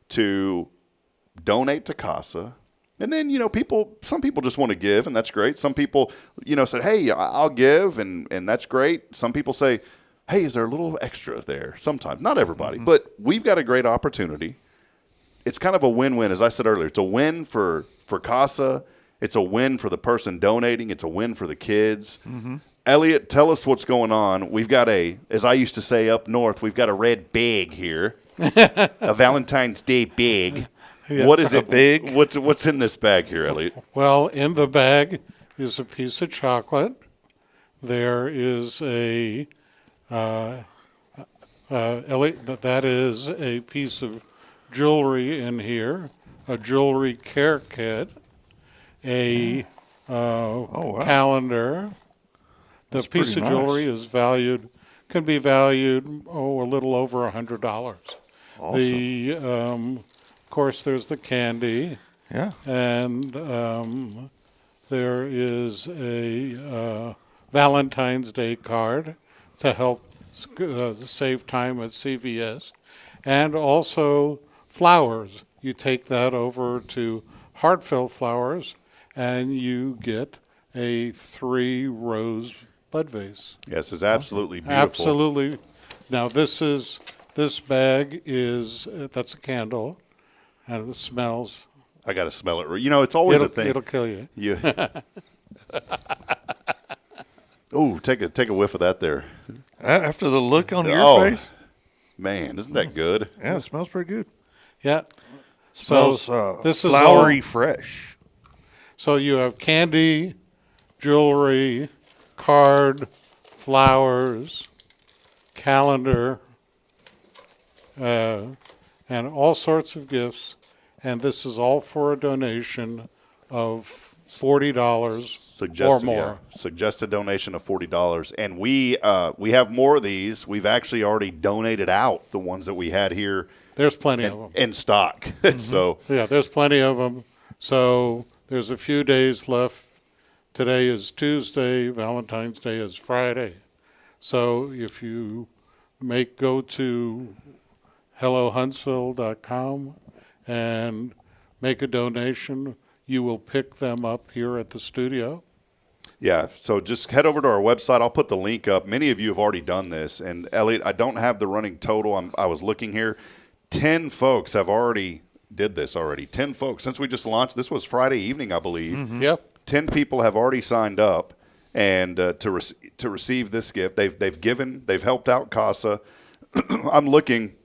to donate to CASA. And then, some people just want to give, and that's great. Some people, said, hey, I'll give, and that's great. Some people say, hey, is there a little extra there? Sometimes. Not everybody, but we've got a great opportunity. it's kind of a win-win. As I said earlier, it's a win for CASA. It's a win for the person donating. It's a win for the kids. Mm-hmm. Elliot, tell us what's going on. We've got as I used to say up north, we've got a red bag here, a Valentine's Day bag. Yeah. What is it? Big? What's in this bag here, Elliot? Well, in the bag is a piece of chocolate. There is Elliot, that is a piece of jewelry in here, a jewelry care kit, a calendar. The piece of jewelry can be valued a little over $100. Awesome. Of course, there's the candy. Yeah. And there is a Valentine's Day card to help save time at CVS. And also flowers. You take that over to Hartfield Flowers, and you get a 3-rose bud vase. Yes, it's absolutely beautiful. Absolutely. Now, this bag that's a candle, and it smells. I got to smell it. You know, it's always a thing. It'll kill you. Ooh, take a whiff of that there. After the look on your face? Man, isn't that good? Yeah, it smells pretty good. Yeah. Smells this is flowery fresh. So you have candy, jewelry, card, flowers, calendar, and all sorts of gifts. And this is all for a donation of $40 or more. Yeah, suggested donation of $40. And we have more of these. We've actually already donated out the ones that we had here. There's plenty of them in stock. Mm-hmm. So yeah, there's plenty of them. So there's a few days left. Today is Tuesday. Valentine's Day is Friday. So if you go to hellohuntsville.com and make a donation, you will pick them up here at the studio. Yeah, so just head over to our website. I'll put the link up. Many of you have already done this. And, Elliot, I don't have the running total. I was looking here. 10 folks have already did this already. 10 folks. Since we just launched, this was Friday evening, I believe. Mm-hmm. Yep. 10 people have already signed up and to receive this gift. They've helped out CASA. I'm looking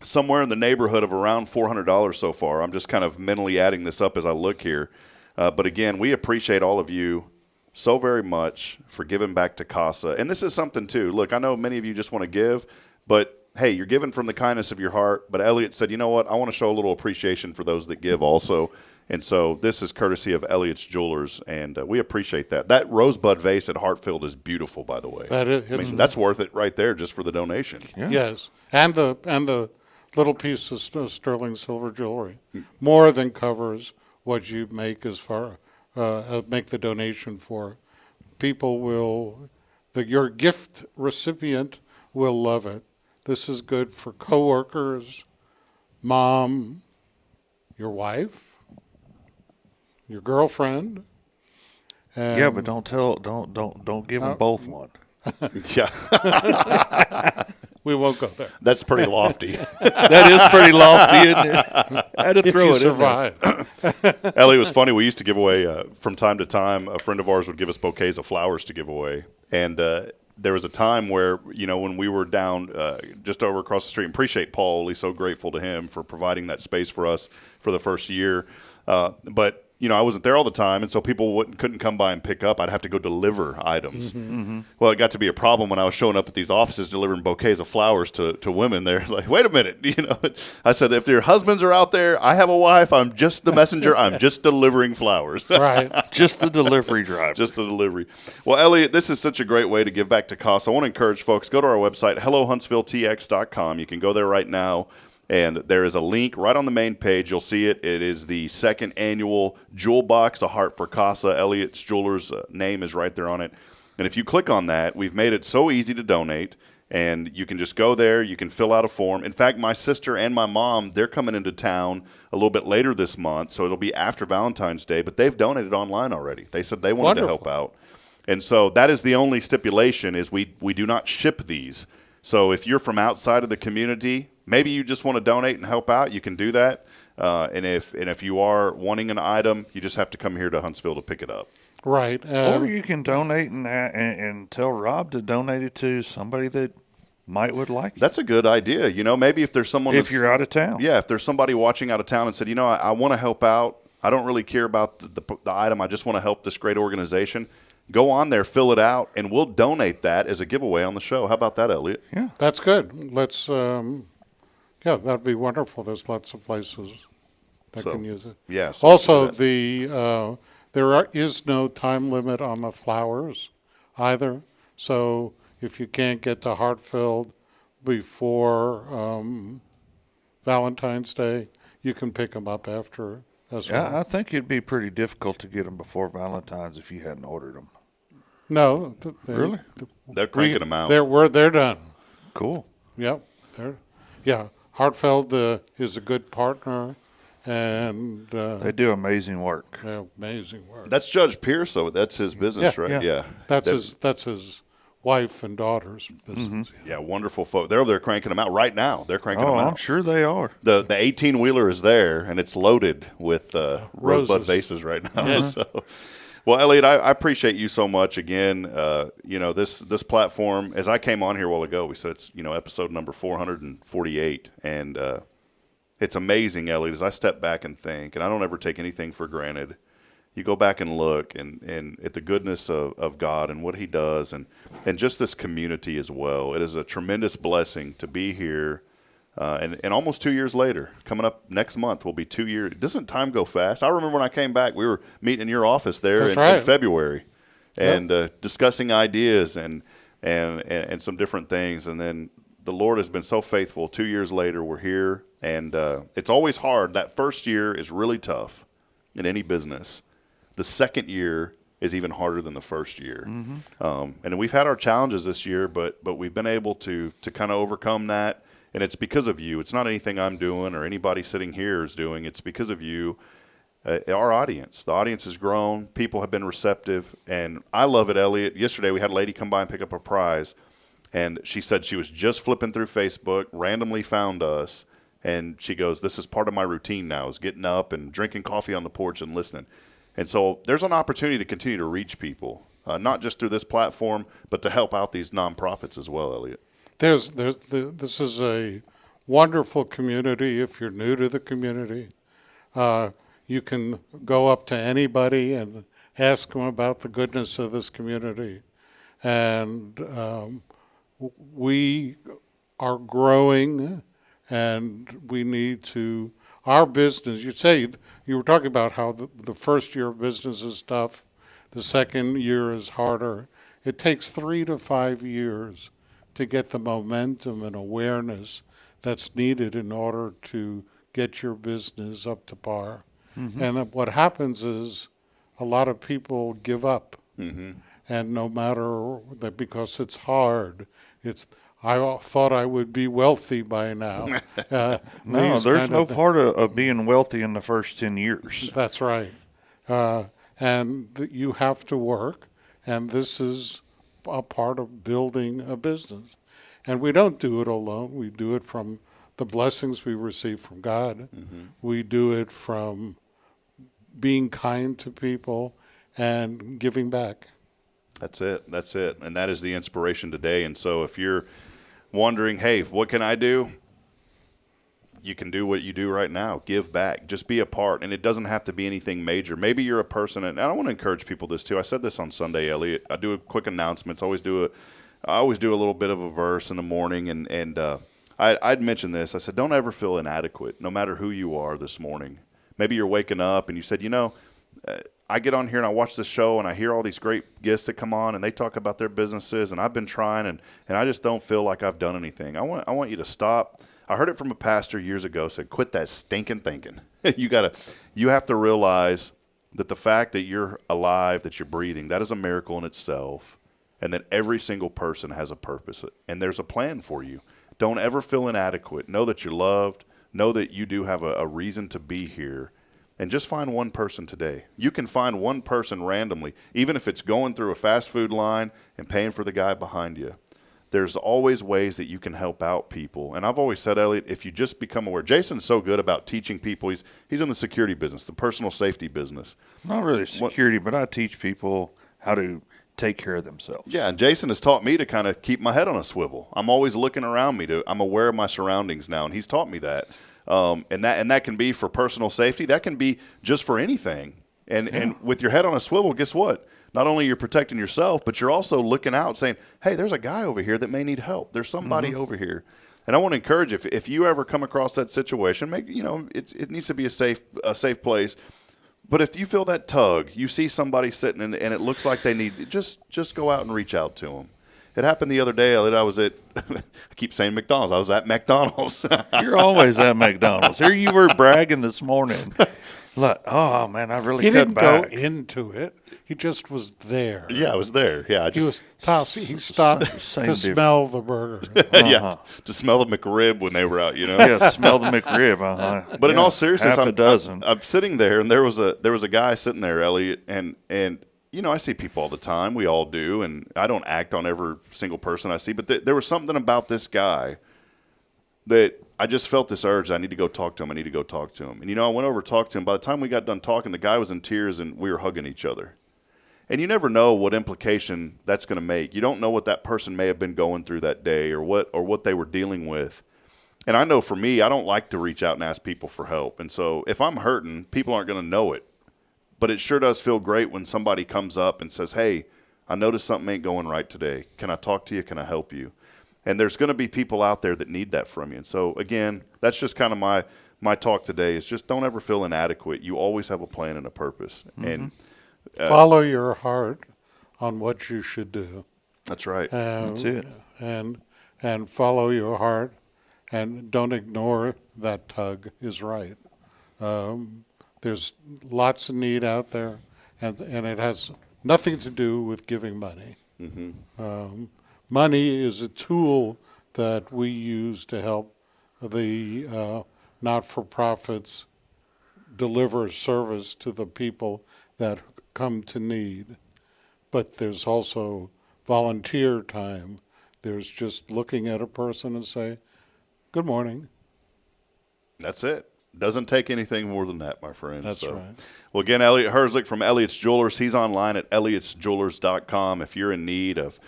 somewhere in the neighborhood of around $400 so far. I'm just kind of mentally adding this up as I look here. But again, we appreciate all of you so very much for giving back to CASA. And this is something too. Look, I know many of you just want to give, but hey, you're giving from the kindness of your heart. But Elliot said, you know what? I want to show a little appreciation for those that give also. And so this is courtesy of Elliot's Jewelers, and we appreciate that. That rosebud vase at Hartfield is beautiful, by the way. That is, I mean, that's worth it right there just for the donation. Yeah. Yes, and the little piece of sterling silver jewelry more than covers what you make as far make the donation for. People your gift recipient will love it. This is good for coworkers, mom, your wife, your girlfriend. Yeah, but don't give them both one. Yeah. We won't go there. That's pretty lofty. That is pretty lofty, isn't it? I had to if throw you it survive. in there. Ellie, it was funny. We used to give away, from time to time, a friend of ours would give us bouquets of flowers to give away. And there was a time where, when we were down just over across the street, and appreciate Paul, we're so grateful to him for providing that space for us for the first year. But I wasn't there all the time, and so people couldn't come by and pick up. I'd have to go deliver items. Mm-hmm. Mm-hmm. Well, it got to be a problem when I was showing up at these offices delivering bouquets of flowers to women. They're like, wait a minute. I said, if your husbands are out there, I have a wife. I'm just the messenger. I'm just delivering flowers. Right. Just the delivery driver. Just the delivery. Well, Elliot, this is such a great way to give back to CASA. I want to encourage folks, go to our website, hellohuntsvilletx.com. You can go there right now. And there is a link right on the main page. You'll see it. It is the second annual Jewel Box, a heart for CASA. Elliot's Jewelers' name is right there on it. And if you click on that, we've made it so easy to donate. And you can just go there. You can fill out a form. In fact, my sister and my mom, they're coming into town a little bit later this month. So it'll be after Valentine's Day. But they've donated online already. They said they wanted to help out. And so that is the only stipulation is we do not ship these. So if you're from outside of the community, maybe you just want to donate and help out, you can do that. And if you are wanting an item, you just have to come here to Huntsville to pick it up. Right. Or you can donate and tell Rob to donate it to somebody that would like it. That's a good idea. You know, maybe if there's someone if you're out of town. Yeah, if there's somebody watching out of town and said, you know, I want to help out. I don't really care about the item. I just want to help this great organization. Go on there, fill it out, and we'll donate that as a giveaway on the show. How about that, Elliot? Yeah. That's good. Let's, that'd be wonderful. There's lots of places that can use it. Yeah. So also, there is no time limit on the flowers either. So if you can't get to Hartfield before Valentine's Day, you can pick them up after as well. I think it'd be pretty difficult to get them before Valentine's if you hadn't ordered them. No. Really? They're cranking them out. They're done. Cool. Yep. Hartfield is a good partner, and they do amazing work. Amazing work. That's Judge Pierce, so that's his business, right? Yeah. That's his wife and daughter's business. Mm-hmm. Yeah, wonderful folks. They're over there cranking them out right now. They're cranking them out. I'm sure they are. The 18-wheeler is there, and it's loaded with rosebud vases right now. Yeah. So, well, Elliot, I appreciate you so much again. This platform, as I came on here a while ago, we said it's episode number 448, and it's amazing, Elliot, as I step back and think, and I don't ever take anything for granted. You go back and look and at the goodness of God and what he does and just this community as well. It is a tremendous blessing to be here. And almost 2 years later, coming up next month will be 2 years. Doesn't time go fast? I remember when I came back, we were meeting in your office there in February and discussing ideas and some different things. And then the Lord has been so faithful. 2 years later, we're here. And it's always hard. That first year is really tough in any business. The second year is even harder than the first year. Mm-hmm. And we've had our challenges this year, but we've been able to kind of overcome that. And it's because of you. It's not anything I'm doing or anybody sitting here is doing. It's because of you, our audience. The audience has grown. People have been receptive. And I love it, Elliot. Yesterday we had a lady come by and pick up a prize. And she said she was just flipping through Facebook, randomly found us. And she goes, this is part of my routine now, is getting up and drinking coffee on the porch and listening. And so there's an opportunity to continue to reach people, not just through this platform, but to help out these nonprofits as well, Elliot. This is a wonderful community. If you're new to the community, you can go up to anybody and ask them about the goodness of this community. And we are growing, and we need to. Our business, you were talking about how the first year of business is tough, the second year is harder. It takes 3 to 5 years to get the momentum and awareness that's needed in order to get your business up to par. Mm-hmm. And what happens is a lot of people give up. Mm-hmm. And no matter that, because it's hard, I thought I would be wealthy by now. No, there's no part of being wealthy in the first 10 years. That's right. And you have to work, and this is a part of building a business. And we don't do it alone. We do it from the blessings we receive from God. Mm-hmm. We do it from being kind to people and giving back. That's it. And that is the inspiration today. And so if you're wondering, hey, what can I do? You can do what you do right now. Give back. Just be a part. And it doesn't have to be anything major. Maybe you're a person, and I want to encourage people this too. I said this on Sunday, Elliot. I do a quick announcements. I always do a little bit of a verse in the morning. And I'd mentioned this. I said, don't ever feel inadequate, no matter who you are this morning. Maybe you're waking up and you said, I get on here and I watch this show and I hear all these great guests that come on and they talk about their businesses, and I've been trying and I just don't feel like I've done anything. I want you to stop. I heard it from a pastor years ago, said, quit that stinking thinking. You have to realize that the fact that you're alive, that you're breathing, that is a miracle in itself, and that every single person has a purpose and there's a plan for you. Don't ever feel inadequate. Know that you're loved. Know that you do have a reason to be here. And just find one person today. You can find one person randomly, even if it's going through a fast food line and paying for the guy behind you. there's always ways that you can help out people. And I've always said, Elliot, if you just become aware, Jason's so good about teaching people. He's in the security business, the personal safety business. Not really security, but I teach people how to take care of themselves. Yeah, and Jason has taught me to kind of keep my head on a swivel. I'm always looking around me. I'm aware of my surroundings now, and he's taught me that. And that can be for personal safety. That can be just for anything. And with your head on a swivel, guess what? Not only you're protecting yourself, but you're also looking out saying, hey, there's a guy over here that may need help. There's somebody over here. And I want to encourage, if you ever come across that situation, it needs to be a safe place. But if you feel that tug, you see somebody sitting and it looks like they need, just go out and reach out to them. It happened the other day that I was at, I keep saying McDonald's. I was at McDonald's. You're always at McDonald's. Here you were bragging this morning. Look, oh, man, I really cut back. He didn't go into it. He just was there. Yeah, I was there. Yeah, he stopped to smell the burger. Yeah, to smell the McRib when they were out, Yeah, smell the McRib. But in all seriousness, I'm sitting there, and there was a guy sitting there, Elliot, and I see people all the time. We all do, and I don't act on every single person I see. But there was something about this guy that I just felt this urge. I need to go talk to him. And, I went over to talk to him. By the time we got done talking, the guy was in tears, and we were hugging each other. And you never know what implication that's going to make. You don't know what that person may have been going through that day or what they were dealing with. And I know for me, I don't like to reach out and ask people for help. And so if I'm hurting, people aren't going to know it. But it sure does feel great when somebody comes up and says, hey, I noticed something ain't going right today. Can I talk to you? Can I help you? And there's going to be people out there that need that from you. And so, again, that's just kind of my talk today is just don't ever feel inadequate. You always have a plan and a purpose. And follow your heart on what you should do. That's right. That's it. And follow your heart, and don't ignore that tug is right. There's lots of need out there, and it has nothing to do with giving money. Money is a tool that we use to help the not-for-profits deliver service to the people that come to need. But there's also volunteer time. There's just looking at a person and say, good morning. That's it. Doesn't take anything more than that, my friend. That's right. Well, again, Elliot Herzlich from Elliot's Jewelers. He's online at elliotsjewelers.com if you're in need of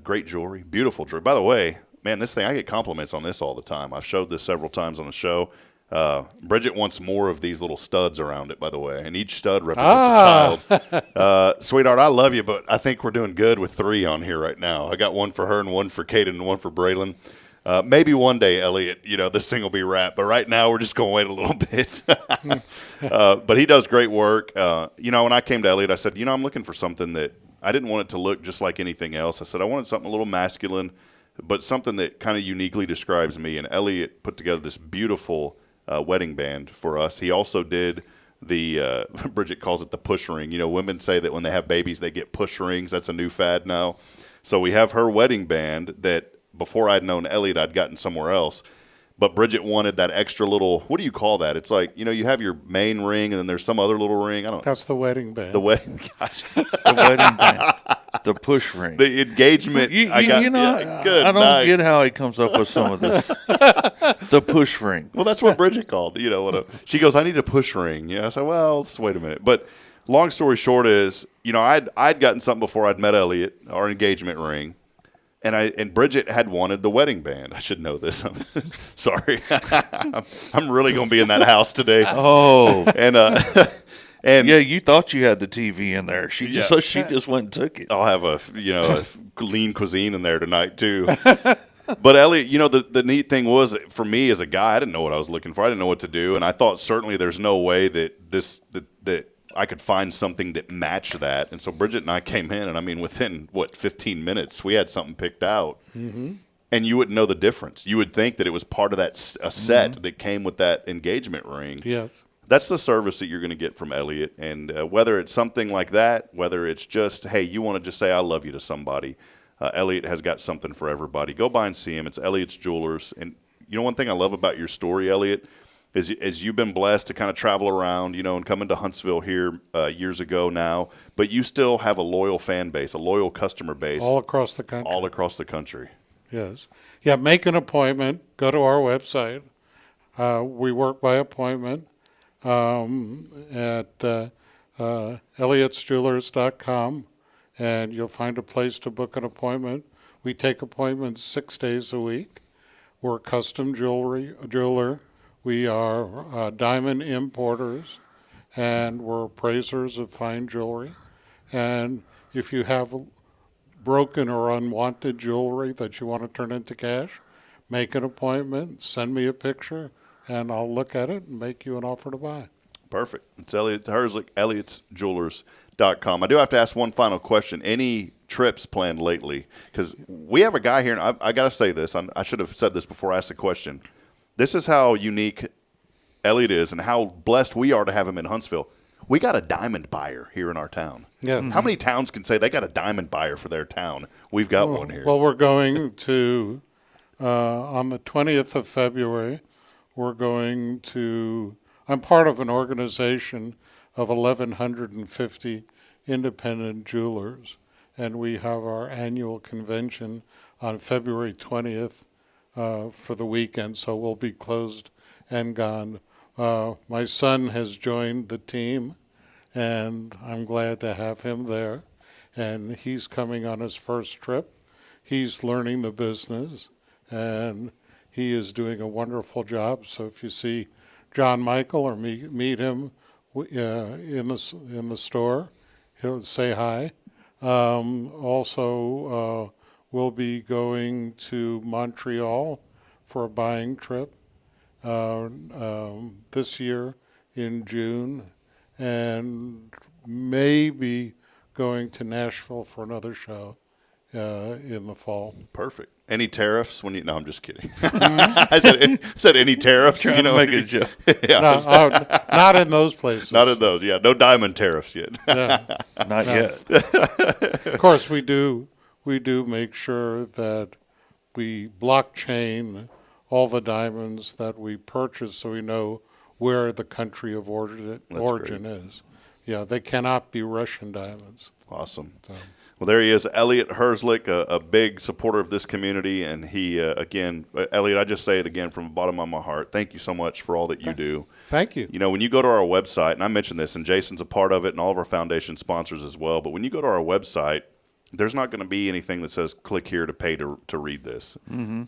great jewelry, beautiful jewelry. By the way, man, this thing, I get compliments on this all the time. I've showed this several times on the show. Bridget wants more of these little studs around it, by the way, and each stud represents a child. Sweetheart, I love you, but I think we're doing good with 3 on here right now. I got one for her and one for Kaden and one for Braylon. Maybe one day, Elliot, this thing will be wrapped. But right now, we're just going to wait a little bit. But he does great work. When I came to Elliot, I said, I'm looking for something that I didn't want it to look just like anything else. I said I wanted something a little masculine, but something that kind of uniquely describes me. And Elliot put together this beautiful wedding band for us. He also did the Bridget calls it the push ring. Women say that when they have babies, they get push rings. That's a new fad now. So we have her wedding band that before I'd known Elliot, I'd gotten somewhere else. But Bridget wanted that extra little, what do you call that? It's like, you have your main ring and then there's some other little ring. I don't know. That's the wedding band. The wedding, gosh. The wedding band. The push ring. The engagement. I don't get how he comes up with some of this. The push ring. Well, that's what Bridget called. She goes, I need a push ring. I said, well, let's wait a minute. But long story short is, I'd gotten something before I'd met Elliot, our engagement ring. And Bridget had wanted the wedding band. I should know this. I'm sorry. I'm really going to be in that house today. Oh. And yeah, you thought you had the TV in there. She just went and took it. I'll have a lean cuisine in there tonight too. But Elliot, the neat thing was for me as a guy, I didn't know what I was looking for. I didn't know what to do, and I thought certainly there's no way that that I could find something that matched that. And so Bridget and I came in, and within 15 minutes, we had something picked out. Mm-hmm. And you wouldn't know the difference. You would think that it was part of a set that came with that engagement ring. Yes. That's the service that you're going to get from Elliot. And whether it's something like that, whether it's just, hey, you want to just say I love you to somebody, Elliot has got something for everybody. Go by and see him. It's Elliot's Jewelers. And one thing I love about your story, Elliot, is you've been blessed to kind of travel around, and come into Huntsville here years ago now, but you still have a loyal fan base, a loyal customer base. All across the country. All across the country. Yes. Yeah, make an appointment. Go to our website. We work by appointment at elliotsjewelers.com, and you'll find a place to book an appointment. We take appointments 6 days a week. We're a custom jeweler. We are diamond importers, and we're appraisers of fine jewelry. And if you have broken or unwanted jewelry that you want to turn into cash, make an appointment, send me a picture, and I'll look at it and make you an offer to buy. Perfect. It's Elliot Herzlich, elliotsjewelers.com. I do have to ask one final question. Any trips planned lately? Because we have a guy here, and I got to say this. I should have said this before I asked the question. This is how unique Elliot is and how blessed we are to have him in Huntsville. We got a diamond buyer here in our town. Yeah. How many towns can say they got a diamond buyer for their town? We've got one here. Well, we're going to, on the 20th of February, we're going to, I'm part of an organization of 1,150 independent jewelers, and we have our annual convention on February 20th for the weekend, so we'll be closed and gone. My son has joined the team, and I'm glad to have him there. And he's coming on his first trip. He's learning the business, and he is doing a wonderful job. So if you see John Michael or meet him in the store, he'll say hi. Also, we'll be going to Montreal for a buying trip this year in June, and maybe going to Nashville for another show in the fall. Perfect. Any tariffs when you? No, I'm just kidding. I said any tariffs. Trying to make a joke. Yeah, No, not in those places. not in those. Yeah, no diamond tariffs yet. Not yet. Of course, we do make sure that we blockchain all the diamonds that we purchase, so we know where the country of origin is. Yeah, they cannot be Russian diamonds. Awesome. Well, there he is, Elliot Herzlich, a big supporter of this community. And he, again, Elliot, I just say it again from the bottom of my heart. Thank you so much for all that you do. Thank you. You know, when you go to our website, and I mentioned this, and Jason's a part of it, and all of our foundation sponsors as well, but when you go to our website, there's not going to be anything that says click here to pay to read this. Mm-hmm.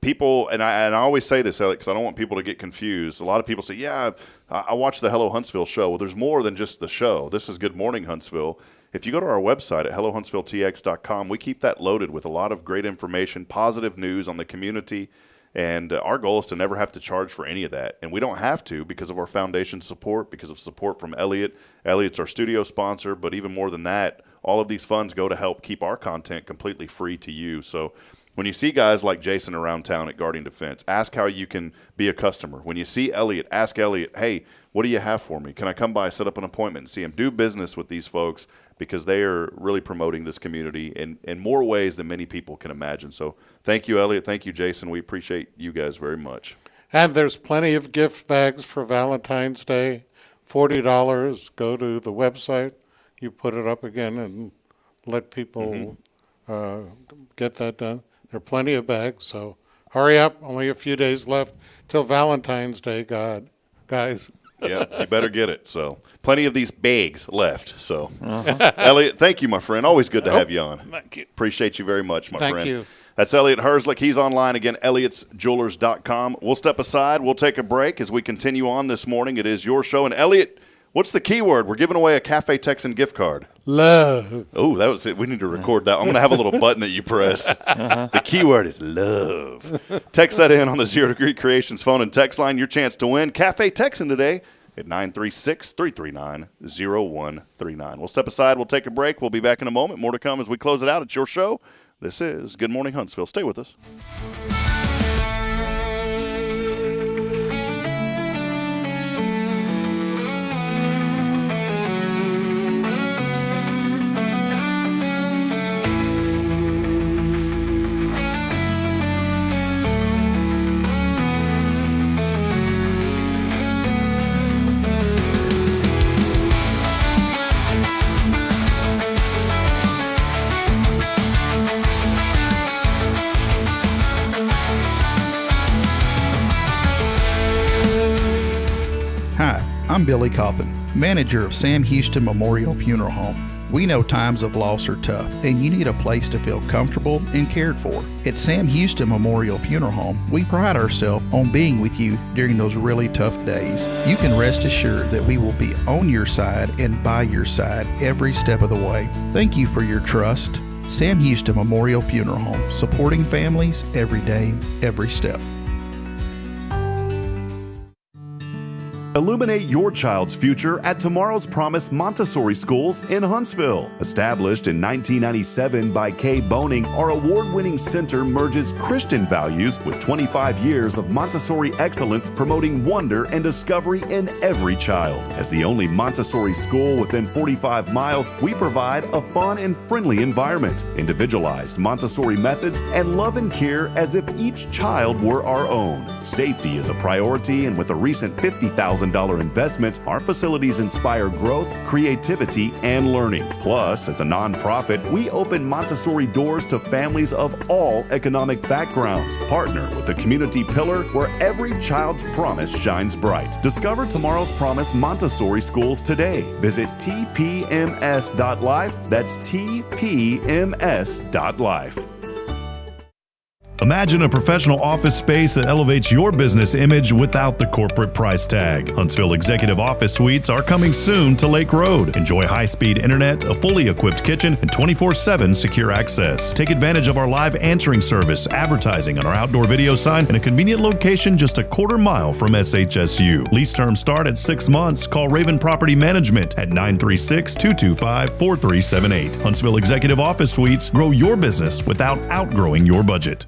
People, and I always say this, Elliot, because I don't want people to get confused. A lot of people say, yeah, I watch the Hello Huntsville show. Well, there's more than just the show. This is Good Morning Huntsville. If you go to our website at hellohuntsvilletx.com, we keep that loaded with a lot of great information, positive news on the community, and our goal is to never have to charge for any of that. And we don't have to because of our foundation support, because of support from Elliot. Elliot's our studio sponsor, but even more than that, all of these funds go to help keep our content completely free to you. So when you see guys like Jason around town at Guardian Defense, ask how you can be a customer. When you see Elliot, ask Elliot, hey, what do you have for me? Can I come by, set up an appointment, and see him? Do business with these folks because they are really promoting this community in more ways than many people can imagine. So thank you, Elliot. Thank you, Jason. We appreciate you guys very much. And there's plenty of gift bags for Valentine's Day. $40. Go to the website. You put it up again and let people get that done. There are plenty of bags, so hurry up. Only a few days left till Valentine's Day, guys. Yeah, you better get it. So plenty of these bags left. So Elliot, thank you, my friend. Always good to have you on. Thank you. Appreciate you very much, my friend. Thank you. That's Elliot Herzlich. He's online again, elliotsjewelers.com. We'll step aside. We'll take a break as we continue on this morning. It is your show. And Elliot, what's the key word? We're giving away a Cafe Texan gift card. Love. Oh, that was it. We need to record that. I'm going to have a little button that you press. The key word is love. Text that in on the 0 Degree Creations phone and text line. Your chance to win Cafe Texan today at 936-339-0139. We'll step aside. We'll take a break. We'll be back in a moment. More to come as we close it out. It's your show. This is Good Morning Huntsville. Stay with us. I'm Billy Cawthon, manager of Sam Houston Memorial Funeral Home. We know times of loss are tough, and you need a place to feel comfortable and cared for. At Sam Houston Memorial Funeral Home, we pride ourselves on being with you during those really tough days. You can rest assured that we will be on your side and by your side every step of the way. Thank you for your trust. Sam Houston Memorial Funeral Home, supporting families every day, every step. Illuminate your child's future at Tomorrow's Promise Montessori Schools in Huntsville. Established in 1997 by Kay Boning, our award-winning center merges Christian values with 25 years of Montessori excellence, promoting wonder and discovery in every child. As the only Montessori school within 45 miles, we provide a fun and friendly environment, individualized Montessori methods, and love and care as if each child were our own. Safety is a priority, and with a recent $50,000 investment, our facilities inspire growth, creativity, and learning. Plus, as a nonprofit, we open Montessori doors to families of all economic backgrounds. Partner with the community pillar where every child's promise shines bright. Discover Tomorrow's Promise Montessori Schools today. Visit tpms.life. That's tpms.life. Imagine a professional office space that elevates your business image without the corporate price tag. Huntsville Executive Office Suites are coming soon to Lake Road. Enjoy high-speed internet, a fully equipped kitchen, and 24/7 secure access. Take advantage of our live answering service, advertising on our outdoor video sign, and a convenient location just a quarter mile from SHSU. Lease terms start at 6 months. Call Raven Property Management at 936-225-4378. Huntsville Executive Office Suites. Grow your business without outgrowing your budget.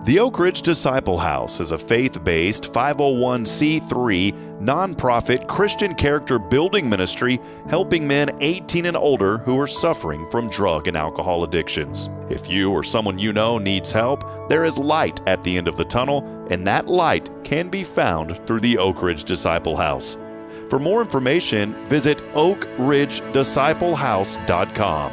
The Oak Ridge Disciple House is a faith-based 501c3 nonprofit Christian character building ministry helping men 18 and older who are suffering from drug and alcohol addictions. If you or someone you know needs help, there is light at the end of the tunnel, and that light can be found through the Oak Ridge Disciple House. For more information, visit oakridgedisciplehouse.com.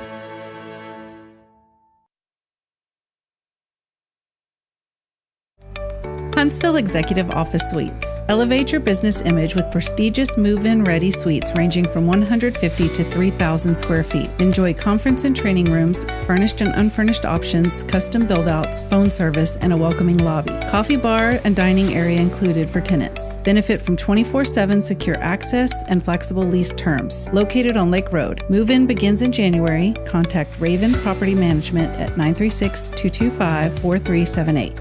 Huntsville Executive Office Suites. Elevate your business image with prestigious move-in ready suites ranging from 150 to 3,000 square feet. Enjoy conference and training rooms, furnished and unfurnished options, custom build-outs, phone service, and a welcoming lobby. Coffee bar and dining area included for tenants. Benefit from 24/7 secure access and flexible lease terms. Located on Lake Road. Move-in begins in January. Contact Raven Property Management at 936-225-4378.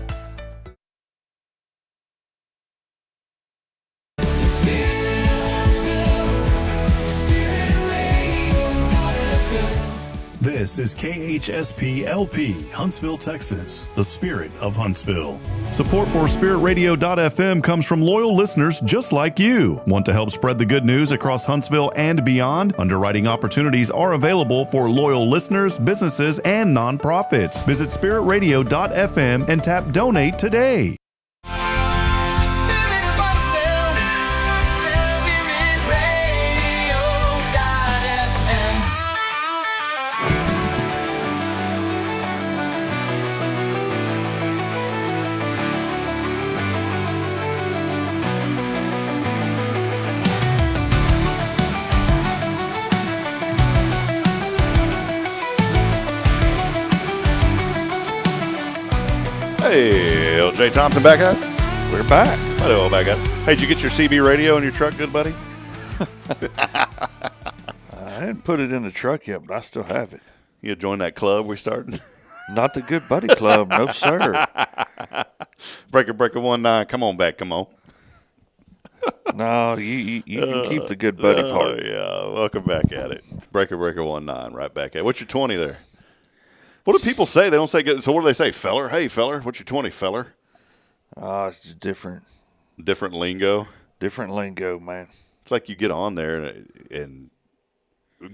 This is KHSP-LP, Huntsville, Texas, the spirit of Huntsville. Support for SpiritRadio.fm comes from loyal listeners just like you. Want to help spread the good news across Huntsville and beyond? Underwriting opportunities are available for loyal listeners, businesses, and nonprofits. Visit SpiritRadio.fm and tap Donate today. Hey, LJ Thompson back up. We're back. Hello, back up. Hey, did you get your CB radio in your truck, good buddy? I didn't put it in the truck yet, but I still have it. You join that club we started? Not the Good Buddy Club, no sir. Breaker 19, come on back, come on. No, you can keep the Good Buddy part. Yeah, welcome back at it. Breaker 19, right back at it. What's your 20 there? What do people say? They don't say good. So what do they say? Feller? Hey, feller. What's your 20, feller? It's just different. Different lingo? Different lingo, man. It's like you get on there and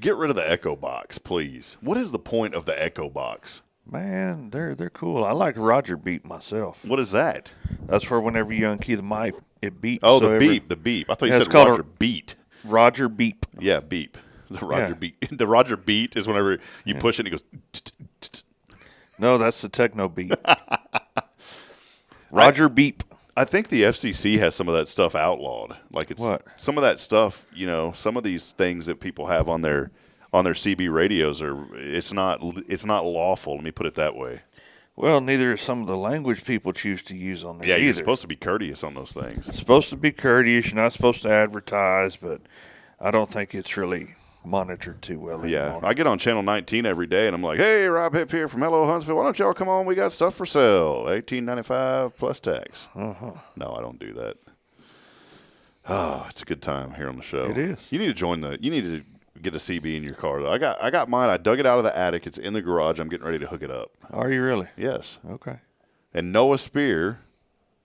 get rid of the echo box, please. What is the point of the echo box? Man, they're cool. I like Roger Beep myself. What is that? That's for whenever you unkey the mic, it beeps. Oh, the beep. I thought you said Roger Beat. Roger Beep. Yeah, beep. The Roger Beat. The Roger Beat is whenever you push it and it goes. No, that's the techno beat. Roger Beep. I think the FCC has some of that stuff outlawed. Like it's what? Some of that stuff, some of these things that people have on their CB radios it's not lawful. Let me put it that way. Well, neither is some of the language people choose to use on there. Yeah, either. you're supposed to be courteous on those things. It's supposed to be courteous. You're not supposed to advertise, but I don't think it's really monitored too well anymore. Yeah, I get on Channel 19 every day, and I'm like, hey, Rob Hip here from Hello Huntsville. Why don't y'all come on? We got stuff for sale. $18.95 plus tax. Uh-huh. No, I don't do that. Oh, it's a good time here on the show. It is. You need to get a CB in your car, though. I got mine. I dug it out of the attic. It's in the garage. I'm getting ready to hook it up. Are you really? Yes. Okay. And Noah Spear,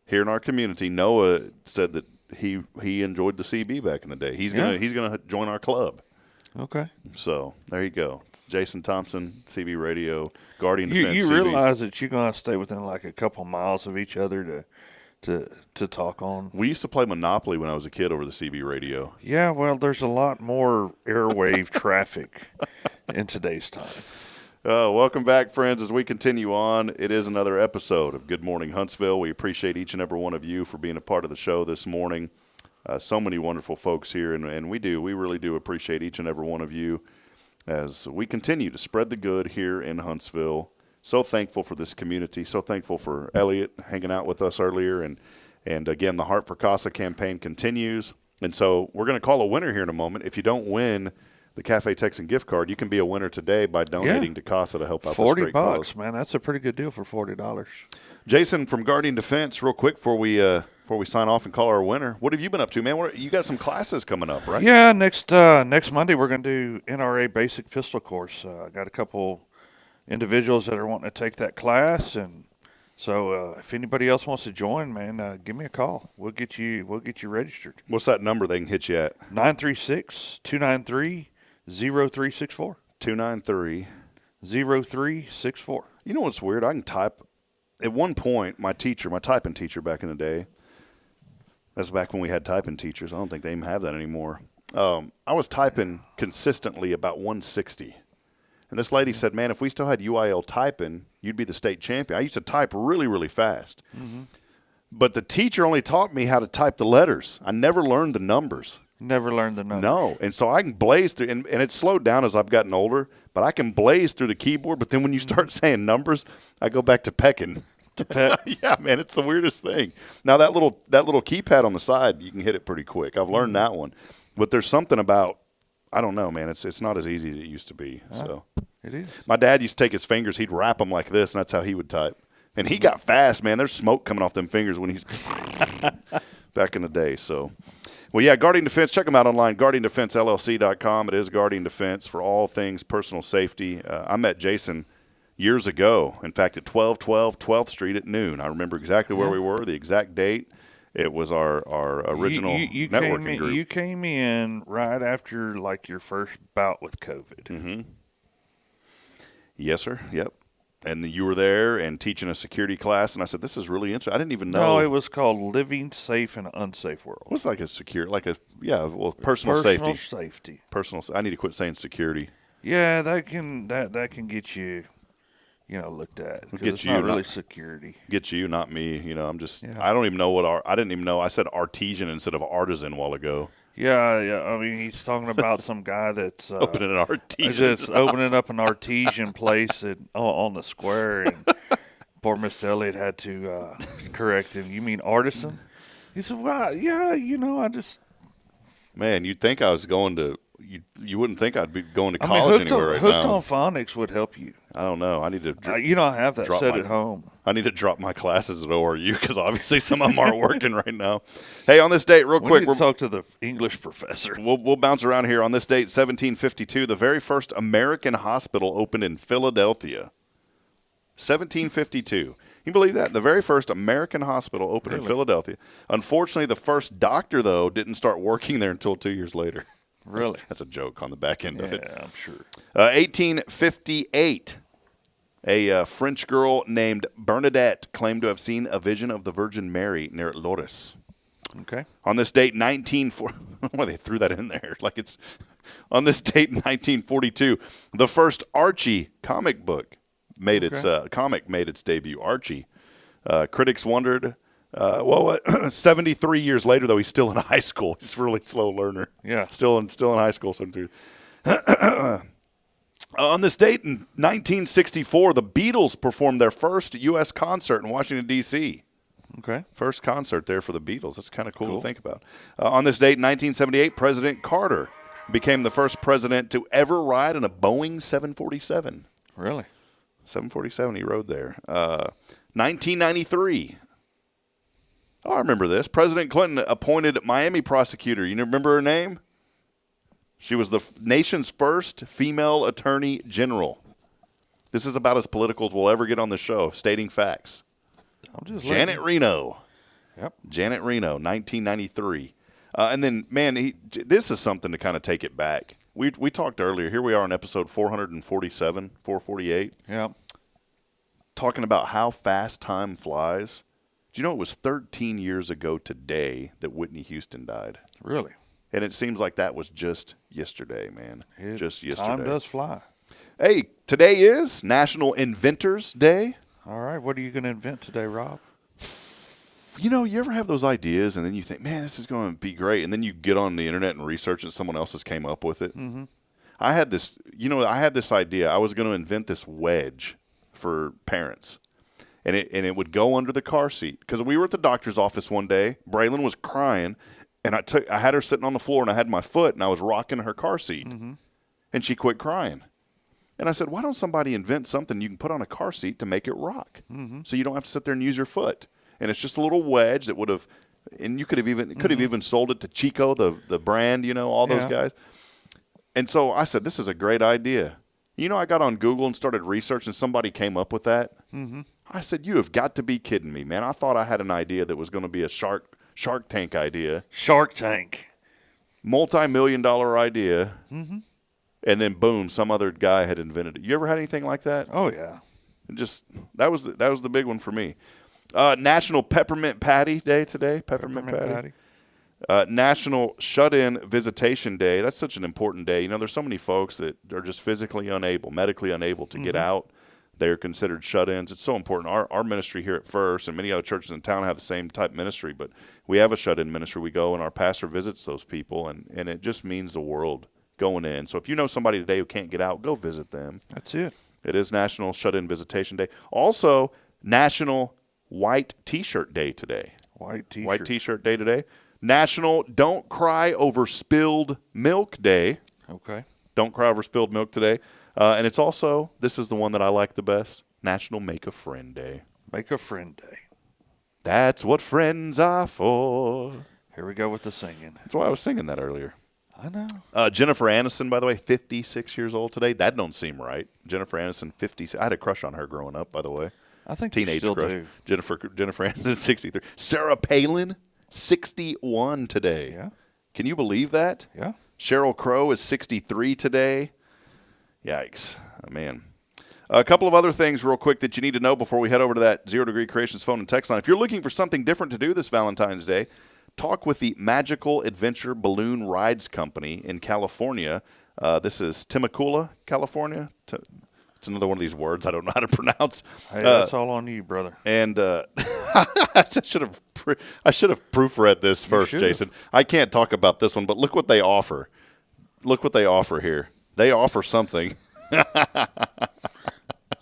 here in our community, Noah said that he enjoyed the CB back in the day. He's gonna join our club. Okay. So there you go. Jason Thompson, CB Radio, Guardian Defense. You CBs. realize that you're gonna stay within like a couple miles of each other to talk on. We used to play Monopoly when I was a kid over the CB radio. Yeah, well, there's a lot more airwave traffic in today's time. Welcome back, friends, as we continue on. It is another episode of Good Morning Huntsville. We appreciate each and every one of you for being a part of the show this morning. So many wonderful folks here, and we really do appreciate each and every one of you as we continue to spread the good here in Huntsville. So thankful for this community. So thankful for Elliot hanging out with us earlier. And again, the Heart for CASA campaign continues. And so we're going to call a winner here in a moment. If you don't win the Cafe Texan gift card, you can be a winner today by donating to CASA to help out this great cause. $40, man. That's a pretty good deal for $40. Jason from Guardian Defense, real quick before we sign off and call our winner, what have you been up to, man? You got some classes coming up, right? Yeah, next Monday we're going to do NRA basic pistol course. I got a couple individuals that are wanting to take that class, and so if anybody else wants to join, man, give me a call. We'll get you registered. What's that number they can hit you at? 936-293-0364. 293-0364. You know what's weird? I can type. At one point, my typing teacher back in the day, that's back when we had typing teachers. I don't think they even have that anymore. I was typing consistently about 160. And this lady said, man, if we still had UIL typing, you'd be the state champion. I used to type really, really fast. Mm-hmm. But the teacher only taught me how to type the letters. I never learned the numbers. Never learned the numbers. No. And so I can blaze through, and it's slowed down as I've gotten older, but I can blaze through the keyboard. But then when you start saying numbers, I go back to pecking. Yeah, man, it's the weirdest thing. Now that little keypad on the side, you can hit it pretty quick. I've learned that one. But there's something about, I don't know, man. It's not as easy as it used to be. So it is. My dad used to take his fingers, he'd wrap them like this, and that's how he would type. And he got fast, man. There's smoke coming off them fingers when he's back in the day. So, well, yeah, Guardian Defense. Check them out online, GuardianDefenseLLC.com. It is Guardian Defense for all things personal safety. I met Jason years ago, in fact, at 1212 12th Street at noon. I remember exactly where we were, the exact date. It was our original networking group. You came in right after, like, your first bout with COVID. Mm-hmm. Yes, sir. Yep. And you were there and teaching a security class, and I said, this is really interesting. I didn't even know. No, it was called Living Safe in an Unsafe World. What's like personal safety. Personal. I need to quit saying security. Yeah, that can get you, looked at. It's not really security. Get you, not me. I'm just. Yeah. I don't even know I didn't even know. I said artesian instead of artisan a while ago. Yeah. I mean, he's talking about some guy that's opening an artesian. Just opening up an artesian place on the square, and poor Mr. Elliott had to correct him. You mean artisan? He said, "Well, yeah, I just." Man, you'd think I was going to. You wouldn't think I'd be going to college anywhere right now. Hooked on phonics would help you. I don't know. I need to. You don't have that set at home. I need to drop my classes at ORU because obviously some of them aren't working right now. Hey, on this date, real quick, we'll talk to the English professor. We'll bounce around here. On this date, 1752, the very first American hospital opened in Philadelphia. 1752. Can you believe that? The very first American hospital opened in Philadelphia. Unfortunately, the first doctor, though, didn't start working there until 2 years later. Really? That's a joke on the back end of it. Yeah, I'm sure. 1858, a French girl named Bernadette claimed to have seen a vision of the Virgin Mary near Lourdes. Okay. On this date, why they threw that in there? Like it's on this date, 1942, the first Archie comic book made its debut. Archie. Critics wondered Well, 73 years later, though, he's still in high school. He's a really slow learner. Yeah. Still in high school. On this date in 1964, the Beatles performed their first U.S. concert in Washington, D.C. Okay. First concert there for the Beatles. That's kind of cool to think about. On this date in 1978, President Carter became the first president to ever ride in a Boeing 747. Really? 747 he rode there. 1993. Oh, I remember this. President Clinton appointed Miami prosecutor. You remember her name? She was the nation's first female attorney general. This is about as political as we'll ever get on the show, stating facts. Janet Reno. Yep. Janet Reno, 1993. And then, man, this is something to kind of take it back. We talked earlier. Here we are on episode 447, 448. Yeah. Talking about how fast time flies. Do you know it was 13 years ago today that Whitney Houston died? Really? And it seems like that was just yesterday, man. Just yesterday. Time does fly. Hey, today is National Inventors Day. All right. What are you going to invent today, Rob? You know, you ever have those ideas and then you think, man, this is going to be great. And then you get on the internet and research and someone else has came up with it. Mm-hmm. I had this idea. I was going to invent this wedge for parents. And it would go under the car seat. Because we were at the doctor's office one day. Braylon was crying. And I had her sitting on the floor, and I had my foot, and I was rocking her car seat. Mm-hmm. And she quit crying. And I said, why don't somebody invent something you can put on a car seat to make it rock? Mm-hmm. So you don't have to sit there and use your foot. And it's just a little wedge that would have, and you could have even sold it to Chico, the brand, all those guys. And so I said, this is a great idea. I got on Google and started researching. Somebody came up with that. Mm-hmm. I said, you have got to be kidding me, man. I thought I had an idea that was going to be a Shark Tank idea. Shark Tank. Multi-million-dollar idea. Mm-hmm. And then boom, some other guy had invented it. You ever had anything like that? Oh yeah. That was the big one for me. National Peppermint Patty Day today. Peppermint Patty. National Shut-In Visitation Day. That's such an important day. There's so many folks that are just physically unable, medically unable to get out. They're considered shut-ins. It's so important. Our ministry here at First and many other churches in town have the same type ministry, but we have a shut-in ministry. We go and our pastor visits those people, and it just means the world going in. So if you know somebody today who can't get out, go visit them. That's it. It is National Shut-In Visitation Day. Also, National White T-Shirt Day today. White T-shirt Day today. National Don't Cry Over Spilled Milk Day. Okay. Don't cry over spilled milk today. And it's also, this is the one that I like the best, National Make a Friend Day. Make a Friend Day. That's what friends are for. Here we go with the singing. That's why I was singing that earlier. I know. Jennifer Aniston, by the way, 56 years old today. That don't seem right. Jennifer Aniston, 56. I had a crush on her growing up, by the way. I think teenage you still crush. do. Jennifer Aniston, 63. Sarah Palin, 61 today. Yeah. Can you believe that? Yeah. Sheryl Crow is 63 today. Yikes. Oh, man. A couple of other things real quick that you need to know before we head over to that Zero Degree Creations phone and text line. If you're looking for something different to do this Valentine's Day, talk with the Magical Adventure Balloon Rides Company in California. This is Temecula, California. It's another one of these words I don't know how to pronounce. Hey, that's all on you, brother. And I should have proofread this first, Jason. I can't talk about this one, but look what they offer. Look what they offer here. They offer something.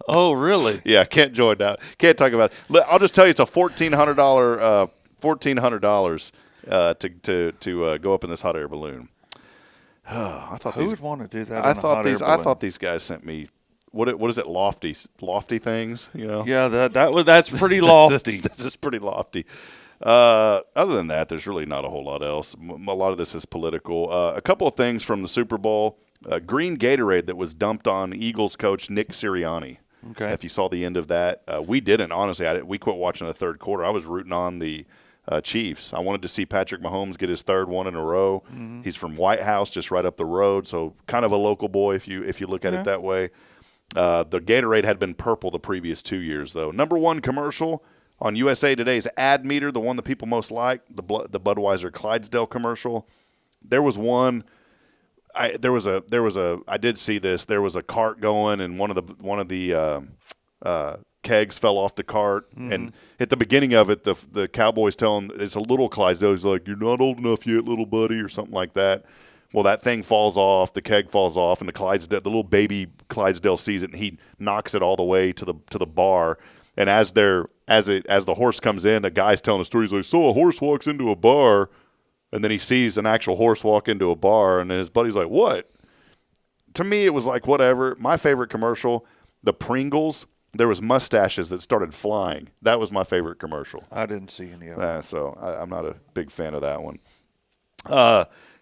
Oh, really? Yeah, can't join that. Can't talk about it. I'll just tell you, it's a $1,400 to go up in this hot air balloon. I thought Who would want to do that? I thought these guys sent me. What is it? Lofty things, Yeah, that's pretty lofty. That's pretty lofty. Other than that, there's really not a whole lot else. A lot of this is political. A couple of things from the Super Bowl. Green Gatorade that was dumped on Eagles coach Nick Sirianni. Okay. If you saw the end of that, we didn't. Honestly, we quit watching the third quarter. I was rooting on the Chiefs. I wanted to see Patrick Mahomes get his third one in a row. Mm-hmm. He's from White House, just right up the road, so kind of a local boy if you look at it that way. The Gatorade had been purple the previous 2 years, though. Number one commercial on USA Today's ad meter, the one that people most like, the Budweiser Clydesdale commercial. There was one. I did see this. There was a cart going, and one of the kegs fell off the cart. And at the beginning of it, the Cowboys tell him it's a little Clydesdale. He's like, "You're not old enough yet, little buddy," or something like that. Well, that thing falls off, the keg falls off, and the little baby Clydesdale sees it, and he knocks it all the way to the bar. And as the horse comes in, a guy's telling a story. He's like, "So a horse walks into a bar," and then he sees an actual horse walk into a bar, and then his buddy's like, "What?" To me, it was like whatever. My favorite commercial, the Pringles. There was mustaches that started flying. That was my favorite commercial. I didn't see any of them. So I'm not a big fan of that one.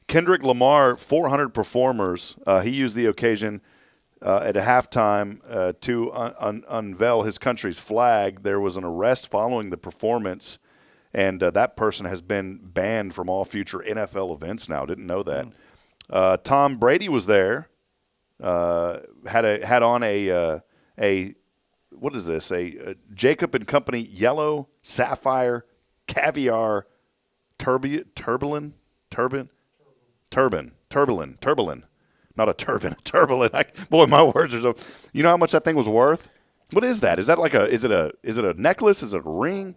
Kendrick Lamar, 400 performers. He used the occasion at a halftime to unveil his country's flag. There was an arrest following the performance, and that person has been banned from all future NFL events now. Didn't know that. Tom Brady was there. Had on a what is this? A Jacob and Company yellow sapphire caviar turban. Not a turban, a turban. Boy, my words are so. You know how much that thing was worth? What is that? Is that like is it a necklace? Is it a ring?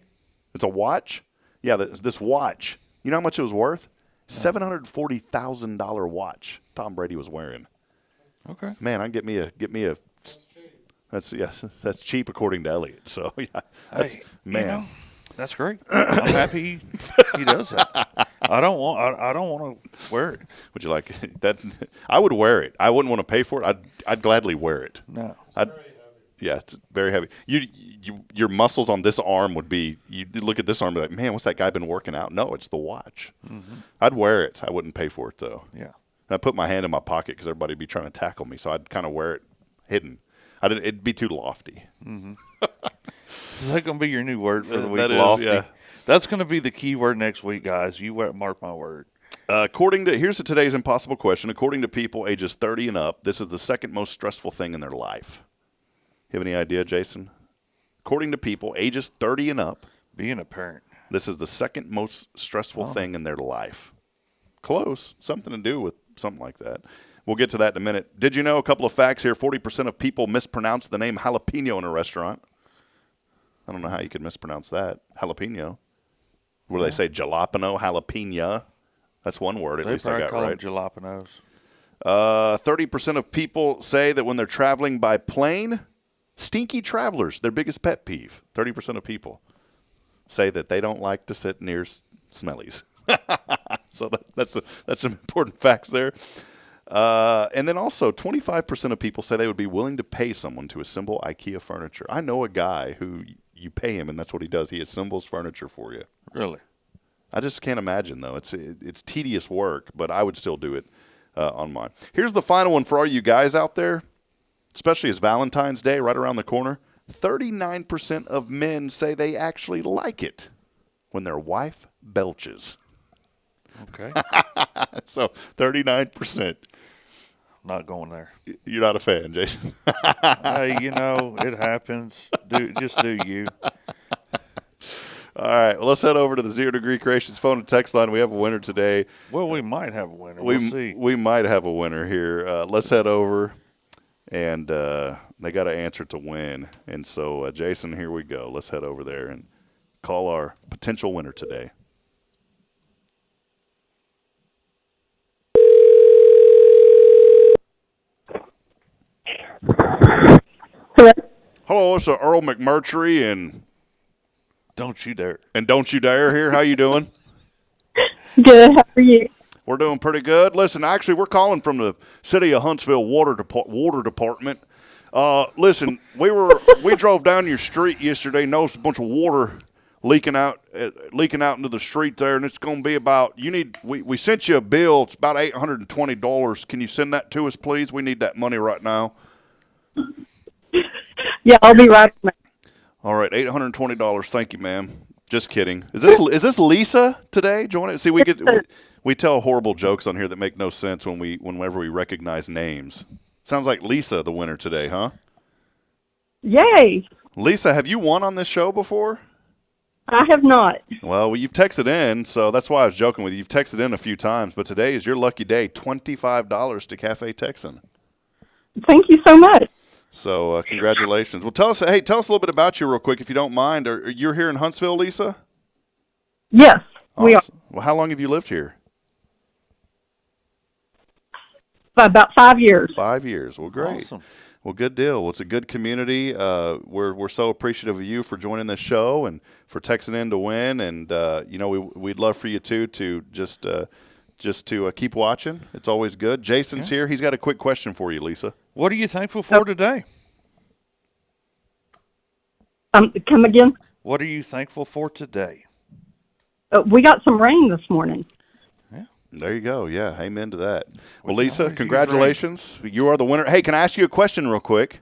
It's a watch? Yeah, this watch. You know how much it was worth? $740,000 watch Tom Brady was wearing. Okay. Man, I get me a that's cheap according to Elliot. So yeah. That's that's great. I'm happy he does that. I don't want to wear it. Would you like that? I would wear it. I wouldn't want to pay for it. I'd gladly wear it. No. Yeah, it's very heavy. Your muscles on this arm would be. You look at this arm and be like, man, what's that guy been working out? No, it's the watch. Mm-hmm. I'd wear it. I wouldn't pay for it though. Yeah. And I put my hand in my pocket because everybody would be trying to tackle me, so I'd kind of wear it hidden. It'd be too lofty. Mm-hmm. Is that going to be your new word for the week? That is, lofty. yeah. That's going to be the key word next week, guys. You mark my word. Here's today's impossible question. According to people ages 30 and up, this is the second most stressful thing in their life. You have any idea, Jason? According to people ages 30 and up, being a parent. This is the second most stressful thing in their life. Close. Something to do with something like that. We'll get to that in a minute. Did you know a couple of facts here? 40% of people mispronounce the name jalapeno in a restaurant. I don't know how you could mispronounce that. Jalapeno. What do they say? Jalapeno, jalapeno. That's one word at least I got right. They probably call them jalapenos. 30% of people say that when they're traveling by plane, stinky travelers, their biggest pet peeve. 30% of people say that they don't like to sit near smellies. So that's some important facts there. And then also 25% of people say they would be willing to pay someone to assemble IKEA furniture. I know a guy who you pay him, and that's what he does. He assembles furniture for you. Really? I just can't imagine, though. It's tedious work, but I would still do it on mine. Here's the final one for all you guys out there, especially as Valentine's Day right around the corner. 39% of men say they actually like it when their wife belches. Okay. So 39%. Not going there. You're not a fan, Jason. Hey, it happens. Just do you. All right, well, let's head over to the 0 Degree Creations phone and text line. We have a winner today. Well, we might have a winner. We'll see. We might have a winner here. Let's head over, and they got to answer to win. And so, Jason, here we go. Let's head over there and call our potential winner today. Hello, it's Earl McMurtry and Don't You Dare. And Don't You Dare here. How you doing? Good. How are you? We're doing pretty good. Listen, actually, we're calling from the city of Huntsville water department. Listen, we drove down your street yesterday, noticed a bunch of water leaking out into the street there, and it's going to be about. We sent you a bill. It's about $820. Can you send that to us, please? We need that money right now. Yeah, I'll be right back. All right, $820. Thank you, ma'am. Just kidding. Is this Lisa today? Join it. See, we tell horrible jokes on here that make no sense whenever we recognize names. Sounds like Lisa, the winner today, huh? Yay! Lisa, have you won on this show before? I have not. Well, you've texted in, so that's why I was joking with you. You've texted in a few times, but today is your lucky day. $25 to Cafe Texan. Thank you so much. So congratulations. Well, tell us a little bit about you real quick, if you don't mind. You're here in Huntsville, Lisa? Yes, we are. Well, how long have you lived here? For about 5 years. 5 years. Well, great. Awesome. Well, good deal. Well, it's a good community. We're so appreciative of you for joining this show and for texting in to win. And we'd love for you too to just to keep watching. It's always good. Jason's here. He's got a quick question for you, Lisa. What are you thankful for today? Come again? What are you thankful for today? We got some rain this morning. There you go. Yeah, amen to that. Well, Lisa, congratulations. You are the winner. Hey, can I ask you a question real quick?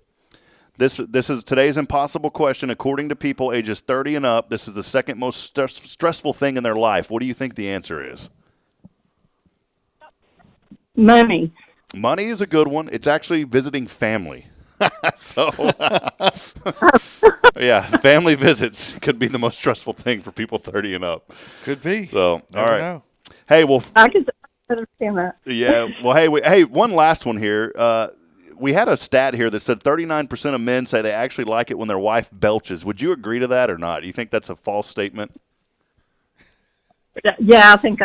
This is today's impossible question. According to people ages 30 and up, this is the second most stressful thing in their life. What do you think the answer is? Money. Money is a good one. It's actually visiting family. So, yeah, family visits could be the most stressful thing for people 30 and up. Could be. So, Never all right. know. Hey, well, I can understand that. Yeah. Well, hey, one last one here. We had a stat here that said 39% of men say they actually like it when their wife belches. Would you agree to that or not? Do you think that's a false statement? Yeah, I think.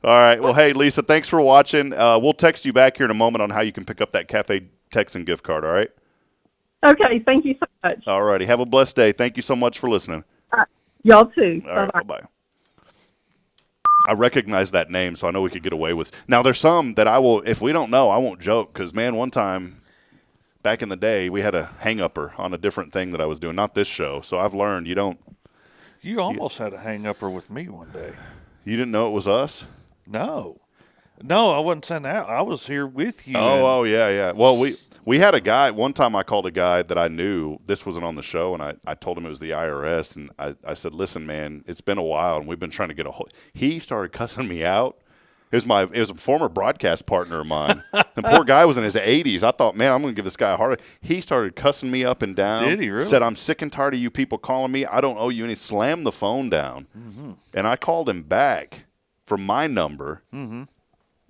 All right. Well, hey, Lisa, thanks for watching. We'll text you back here in a moment on how you can pick up that Cafe Texan gift card, all right? Okay, thank you so much. All righty. Have a blessed day. Thank you so much for listening. Y'all too. All right, bye-bye. I recognize that name, so I know we could get away with. Now, there's some that I will, if we don't know, I won't joke, because, man, one time back in the day, we had a hang-upper on a different thing that I was doing, not this show. So I've learned you don't. You almost had a hang-upper with me one day. You didn't know it was us? No, I wasn't saying that. I was here with you. Oh, yeah. Well, we had a guy. One time I called a guy that I knew. This wasn't on the show, and I told him it was the IRS. And I said, listen, man, it's been a while, and we've been trying to get a hold. He started cussing me out. It was a former broadcast partner of mine. The poor guy was in his 80s. I thought, man, I'm going to give this guy a heart attack. He started cussing me up and down. Did he really? Said, I'm sick and tired of you people calling me. I don't owe you any. Slammed the phone down. Mm-hmm. And I called him back from my number. Mm-hmm.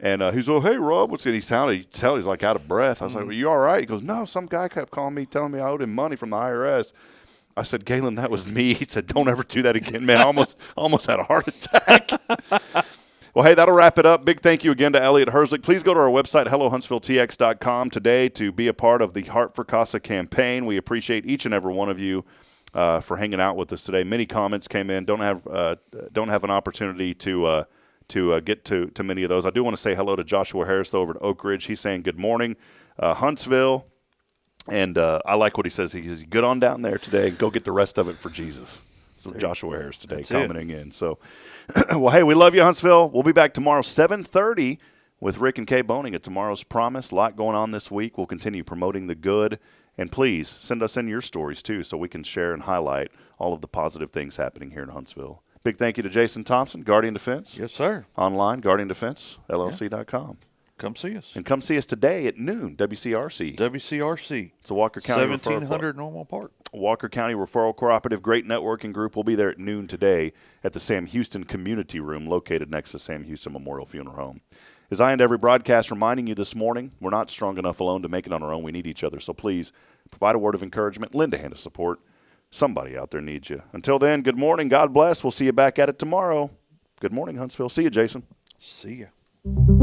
And he's like, hey, Rob, what's good? He's like out of breath. I was like, well, you all right? He goes, no, some guy kept calling me, telling me I owed him money from the IRS. I said, Galen, that was me. He said, don't ever do that again, man. I almost had a heart attack. Well, hey, that'll wrap it up. Big thank you again to Elliot Herzlich. Please go to our website, hellohuntsvilletx.com, today to be a part of the Heart for Casa campaign. We appreciate each and every one of you for hanging out with us today. Many comments came in. Don't have an opportunity to get to many of those. I do want to say hello to Joshua Harris, though, over at Oak Ridge. He's saying good morning, Huntsville. And I like what he says. He says, get on down there today and go get the rest of it for Jesus. So Joshua Harris today commenting in. So, well, hey, we love you, Huntsville. We'll be back tomorrow, 7:30, with Rick and Kay Boning at Tomorrow's Promise. A lot going on this week. We'll continue promoting the good. And please send us in your stories, too, so we can share and highlight all of the positive things happening here in Huntsville. Big thank you to Jason Thompson, Guardian Defense. Yes, sir. Online, GuardianDefenseLLC.com. Come see us. And come see us today at noon, WCRC. WCRC. It's a Walker County 1700 Normal Park. Walker County Referral Cooperative, great networking group. We'll be there at noon today at the Sam Houston Community Room located next to Sam Houston Memorial Funeral Home. As I end every broadcast reminding you this morning, we're not strong enough alone to make it on our own. We need each other. So please provide a word of encouragement, lend a hand of support. Somebody out there needs you. Until then, good morning. God bless. We'll see you back at it tomorrow. Good morning, Huntsville. See you, Jason. See ya.